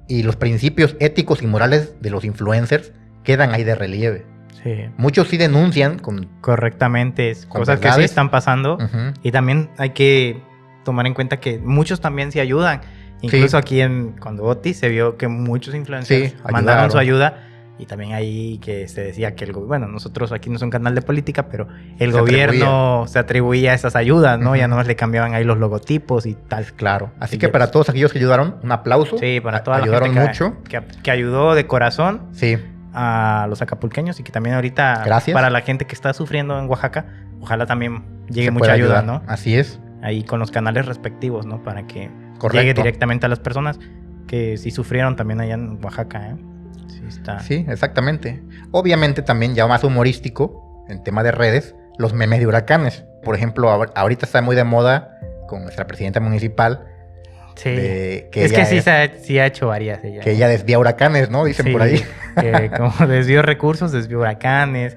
y los principios éticos y morales de los influencers quedan ahí de relieve. Sí. Muchos sí denuncian Correctamente, con cosas que sí verdades. están pasando. Ujú. Y también hay que tomar en cuenta que muchos también sí ayudan. Incluso aquí cuando Otis se vio que muchos influencers Sí, mandaron ayudaron. su ayuda. Y también ahí que se decía que bueno, nosotros aquí no es un canal de política, pero el Se gobierno se atribuía a esas ayudas, ¿no? Ujú. Ya no le cambiaban ahí los logotipos y tal. Claro. Así Y que ya. para todos aquellos que ayudaron, un aplauso. Sí, para toda la Ayudaron gente mucho. que ayudó de corazón Sí, a los acapulqueños y que también ahorita Gracias. para la gente que está sufriendo en Oaxaca, ojalá también llegue se mucha puede ayuda, ayudar. ¿no? Así es. Ahí con los canales respectivos, ¿no? Para que Correcto. llegue directamente a las personas que sí sufrieron también allá en Oaxaca, ¿eh? Sí, está. Sí, exactamente. Obviamente también ya más humorístico, en tema de redes, los memes de huracanes. Por ejemplo, ahorita está muy de moda con nuestra presidenta municipal, Sí. que Es ella que sí ha hecho varias ella. que ella desvía huracanes, ¿no? Dicen Sí, por ahí. que como desvió recursos, desvió huracanes.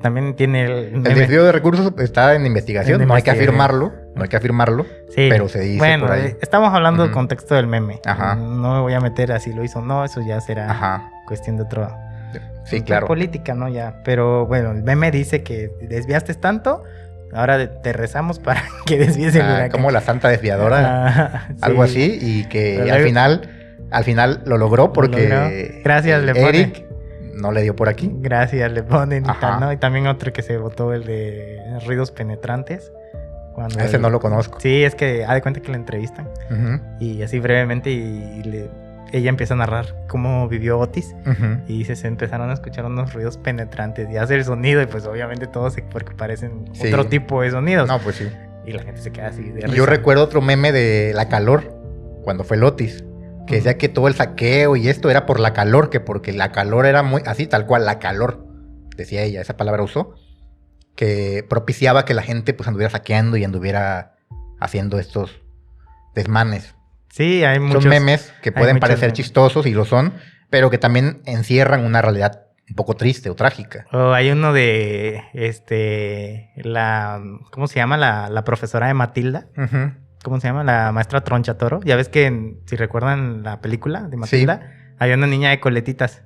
También tiene el El meme. desvío de recursos está en investigación, En no hay que investigación. afirmarlo, Sí. pero se dice Bueno, por ahí. estamos hablando del Ujú. contexto del meme. Ajá. No me voy a meter a si lo hizo o no, eso ya será Ajá, cuestión de otro. sí, de claro. política, ¿no? Ya. Pero bueno, el meme dice que desviaste tanto, ahora te rezamos para que desvíes el huracán. Como la santa desviadora, Ah, algo sí. así, y que Pero al final lo logró porque logró. Gracias, le pone. Eric no le dio por aquí. Gracias, le ponen y Ajá. tal, ¿no? Y también otro que se votó, el de ruidos penetrantes. Cuando Ese no lo conozco. Sí, es que haz de cuenta que le entrevistan. Ujú, Y así brevemente ella empieza a narrar cómo vivió Otis. ujú. Y dice, se empezaron a escuchar unos ruidos penetrantes y hace el sonido y pues obviamente todos porque parecen Sí. otro tipo de sonidos. No, pues sí. Y la gente se queda así de Y risa. yo recuerdo otro meme de la calor, cuando fue Lotis, que decía que todo el saqueo y esto era por la calor, que porque la calor era muy así, tal cual, la calor, decía ella, esa palabra usó, que propiciaba que la gente pues anduviera saqueando y anduviera haciendo estos desmanes. Sí, hay muchos. Son memes que pueden muchos parecer memes. chistosos y lo son, pero que también encierran una realidad un poco triste o trágica. Oh, hay uno de ¿cómo se llama? La profesora de Matilda. Ujú. ¿Cómo se llama? La maestra Troncha Toro. Ya ves que si recuerdan la película de Matilda, había una niña de coletitas.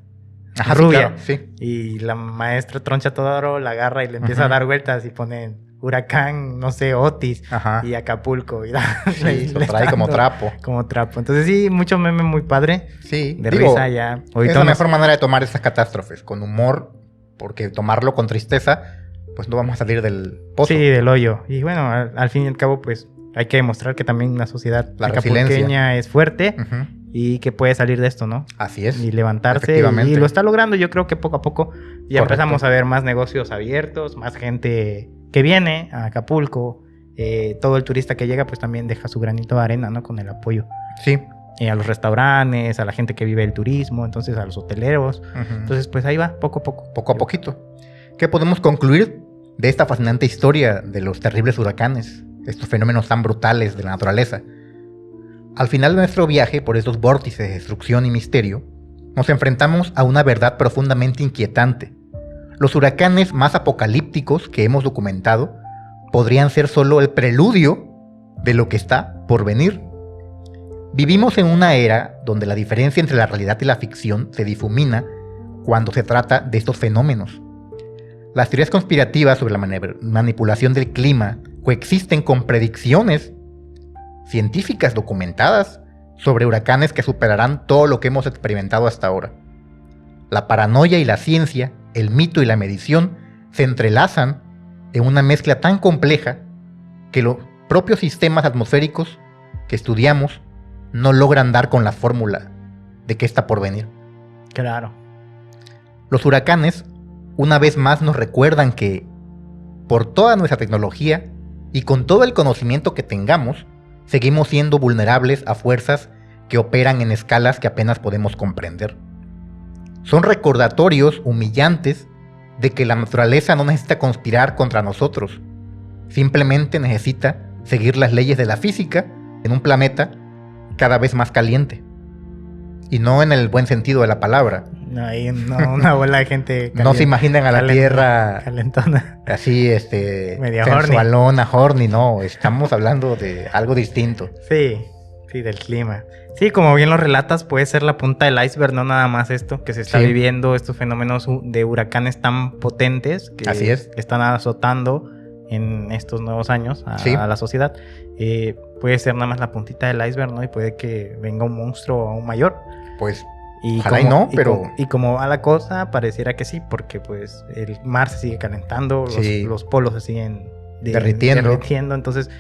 Ajá, rubia. sí, claro, sí. Y la maestra Troncha Toro la agarra y le empieza Ujú. a dar vueltas y pone huracán, no sé, Otis Ajá. y Acapulco. Y Sí, lo le trae está como dando trapo. Como trapo. Entonces sí, mucho meme muy padre. Sí, De digo, risa ya. es Ahorita la unos- mejor manera de tomar estas catástrofes, con humor, porque tomarlo con tristeza, pues no vamos a salir del pozo. Sí, del hoyo. Y bueno, al fin y al cabo, pues hay que demostrar que también la sociedad La acapulqueña resiliencia. es fuerte Ujú. y que puede salir de esto, ¿no? Así es. Y levantarse. Efectivamente. Y lo está logrando. Yo creo que poco a poco ya Correcto. empezamos a ver más negocios abiertos, más gente que viene a Acapulco. Todo el turista que llega, pues también deja su granito de arena, ¿no? Con el apoyo. Sí. A los restaurantes, a la gente que vive el turismo, entonces a los hoteleros. Ujú. Entonces, pues ahí va, poco a poco. Poco a poquito. ¿Qué podemos concluir de esta fascinante historia de los terribles huracanes? Estos fenómenos tan brutales de la naturaleza. Al final de nuestro viaje por estos vórtices de destrucción y misterio, nos enfrentamos a una verdad profundamente inquietante. Los huracanes más apocalípticos que hemos documentado podrían ser solo el preludio de lo que está por venir. Vivimos en una era donde la diferencia entre la realidad y la ficción se difumina cuando se trata de estos fenómenos. Las teorías conspirativas sobre la manipulación del clima coexisten con predicciones científicas documentadas sobre huracanes que superarán todo lo que hemos experimentado hasta ahora. La paranoia y la ciencia, el mito y la medición se entrelazan en una mezcla tan compleja que los propios sistemas atmosféricos que estudiamos no logran dar con la fórmula de qué está por venir. Claro. Los huracanes, una vez más, nos recuerdan que, por toda nuestra tecnología y con todo el conocimiento que tengamos, seguimos siendo vulnerables a fuerzas que operan en escalas que apenas podemos comprender. Son recordatorios humillantes de que la naturaleza no necesita conspirar contra nosotros, simplemente necesita seguir las leyes de la física en un planeta cada vez más caliente. Y no en el buen sentido de la palabra. No, ahí no, una bola de gente no se imaginan a la Tierra calentona. Así, media sensualona, horny, no. Estamos hablando de algo distinto. Sí, del clima. Sí, como bien lo relatas, puede ser la punta del iceberg, no nada más esto, que se está viviendo, estos fenómenos de huracanes tan potentes que Así es. Están azotando en estos nuevos años a la sociedad. Puede ser nada más la puntita del iceberg, ¿no? Y puede que venga un monstruo aún mayor. Pues, y ojalá y no, pero... Y como va la cosa, pareciera que sí, porque pues el mar se sigue calentando, los polos se siguen derritiendo. Entonces,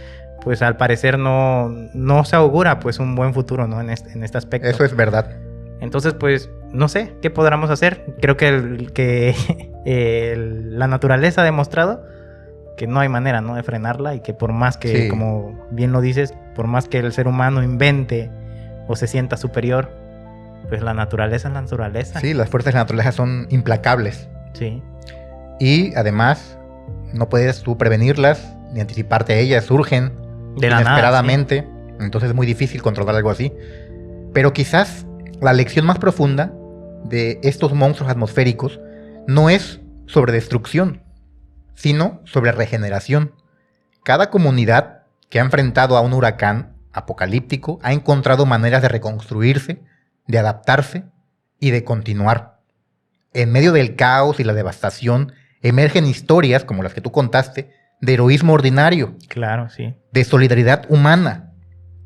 pues al parecer no se augura pues un buen futuro, ¿no? En este aspecto. Eso es verdad. Entonces, pues, no sé, ¿qué podríamos hacer? Creo que la naturaleza ha demostrado que no hay manera, ¿no?, de frenarla, y que por más que, como bien lo dices, por más que el ser humano invente o se sienta superior, pues la naturaleza es la naturaleza. Sí, las fuerzas de la naturaleza son implacables. Sí. Y además, no puedes tú prevenirlas ni anticiparte a ellas, surgen de la inesperadamente. Nada, sí. Entonces es muy difícil controlar algo así. Pero quizás la lección más profunda de estos monstruos atmosféricos no es sobre destrucción, sino sobre regeneración. Cada comunidad que ha enfrentado a un huracán apocalíptico ha encontrado maneras de reconstruirse, de adaptarse y de continuar. En medio del caos y la devastación emergen historias, como las que tú contaste, de heroísmo ordinario. Claro, sí. De solidaridad humana,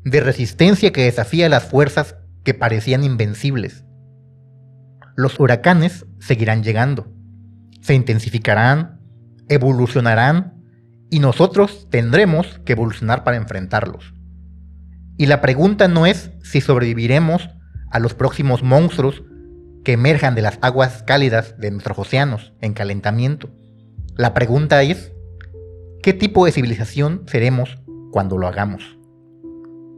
de resistencia que desafía las fuerzas que parecían invencibles. Los huracanes seguirán llegando, se intensificarán, evolucionarán, y nosotros tendremos que evolucionar para enfrentarlos. Y la pregunta no es si sobreviviremos a los próximos monstruos que emerjan de las aguas cálidas de nuestros océanos en calentamiento. La pregunta es, ¿qué tipo de civilización seremos cuando lo hagamos?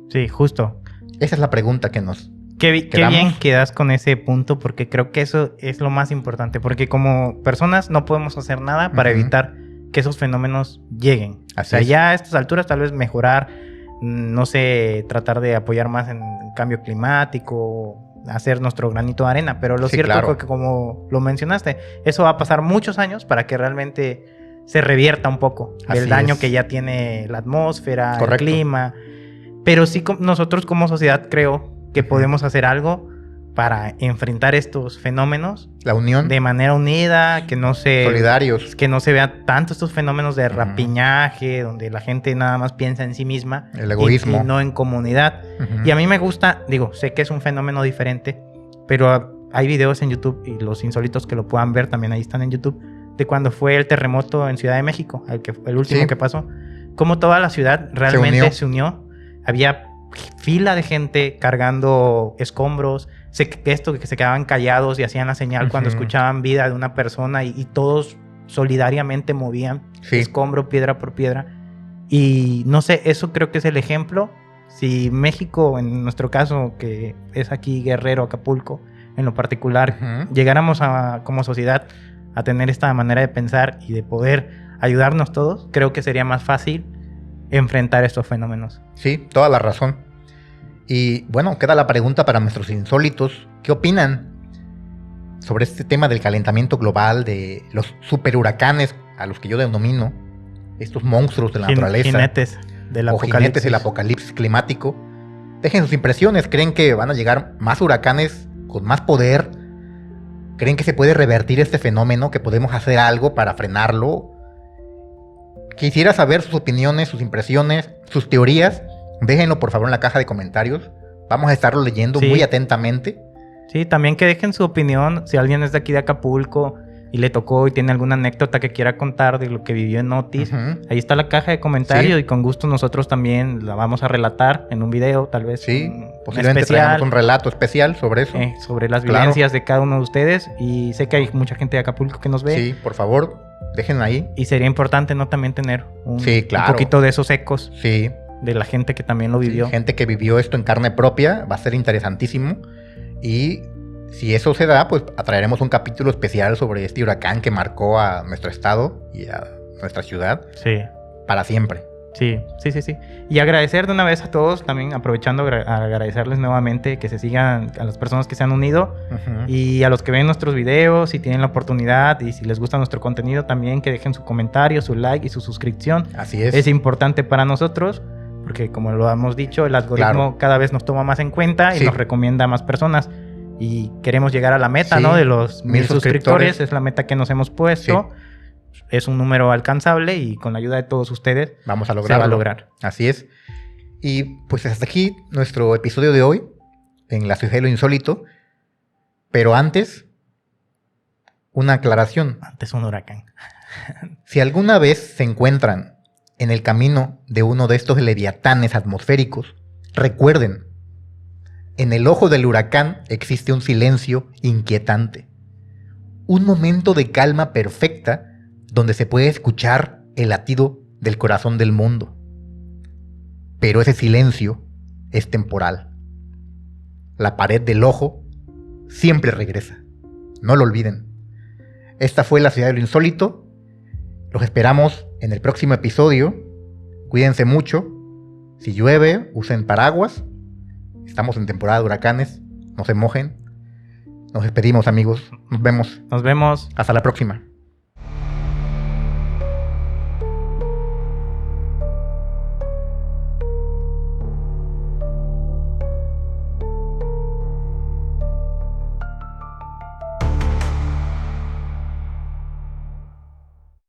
Sí, justo. Esa es la pregunta que nos Qué bien quedas con ese punto, porque creo que eso es lo más importante, porque como personas no podemos hacer nada para evitar que esos fenómenos lleguen. Así es. Ya a estas alturas tal vez mejorar, no sé, tratar de apoyar más en el cambio climático, hacer nuestro granito de arena, pero lo cierto es que, como lo mencionaste, eso va a pasar muchos años para que realmente se revierta un poco del daño que ya tiene la atmósfera, el clima. Pero sí, nosotros como sociedad creo que podemos hacer algo para enfrentar estos fenómenos. La unión. De manera unida, que no se... Solidarios. Que no se vea tanto estos fenómenos de rapiñaje, donde la gente nada más piensa en sí misma. El egoísmo. Y no en comunidad. Y a mí me gusta, sé que es un fenómeno diferente, pero hay videos en YouTube, y los insólitos que lo puedan ver también ahí están en YouTube, de cuando fue el terremoto en Ciudad de México, el último que pasó. Cómo toda la ciudad realmente se unió. Había fila de gente cargando escombros, que se quedaban callados y hacían la señal cuando escuchaban vida de una persona, y todos solidariamente movían escombro piedra por piedra. Y no sé, eso creo que es el ejemplo. Si México, en nuestro caso, que es aquí Guerrero, Acapulco, en lo particular, llegáramos como sociedad a tener esta manera de pensar y de poder ayudarnos todos, creo que sería más fácil enfrentar estos fenómenos. Sí, toda la razón. Y bueno, queda la pregunta para nuestros insólitos. ¿Qué opinan sobre este tema del calentamiento global, de los superhuracanes, a los que yo denomino estos monstruos de la naturaleza? Jinetes del apocalipsis. Jinetes del apocalipsis climático. Dejen sus impresiones. ¿Creen que van a llegar más huracanes con más poder? ¿Creen que se puede revertir este fenómeno? ¿Que podemos hacer algo para frenarlo? Quisiera saber sus opiniones, sus impresiones, sus teorías. Déjenlo por favor en la caja de comentarios. Vamos a estarlo leyendo muy atentamente. Sí, también que dejen su opinión. Si alguien es de aquí de Acapulco y le tocó y tiene alguna anécdota que quiera contar de lo que vivió en Otis, ahí está la caja de comentarios, y con gusto nosotros también la vamos a relatar en un video, tal vez. Sí, un posiblemente especial, traigamos un relato especial sobre eso. sobre las vivencias de cada uno de ustedes, y sé que hay mucha gente de Acapulco que nos ve. Sí, por favor, dejen ahí. Y sería importante, ¿no? También tener un claro, poquito de esos ecos. Sí. De la gente que también lo vivió. Sí, gente que vivió esto en carne propia, va a ser interesantísimo. Y si eso se da, pues atraeremos un capítulo especial sobre este huracán que marcó a nuestro estado y a nuestra ciudad. Sí. Para siempre. Sí. Y agradecer de una vez a todos, también aprovechando agradecerles nuevamente que se sigan, a las personas que se han unido, y a los que ven nuestros videos, si tienen la oportunidad y si les gusta nuestro contenido, también que dejen su comentario, su like y su suscripción. Así es. Es importante para nosotros, porque como lo hemos dicho, el algoritmo cada vez nos toma más en cuenta y nos recomienda a más personas. Y queremos llegar a la meta, ¿no? De los 1000 suscriptores. Es la meta que nos hemos puesto. Es un número alcanzable y con la ayuda de todos ustedes vamos a lograrlo. Se va a lograr. Así es. Y pues hasta aquí nuestro episodio de hoy en la ciudad de lo insólito. Pero antes, una aclaración. Antes un huracán. Si alguna vez se encuentran en el camino de uno de estos leviatanes atmosféricos, recuerden, en el ojo del huracán existe un silencio inquietante. Un momento de calma perfecta donde se puede escuchar el latido del corazón del mundo. Pero ese silencio es temporal. La pared del ojo siempre regresa. No lo olviden. Esta fue la ciudad de lo insólito. Los esperamos en el próximo episodio. Cuídense mucho. Si llueve, usen paraguas. Estamos en temporada de huracanes. No se mojen. Nos despedimos, amigos. Nos vemos. Nos vemos. Hasta la próxima.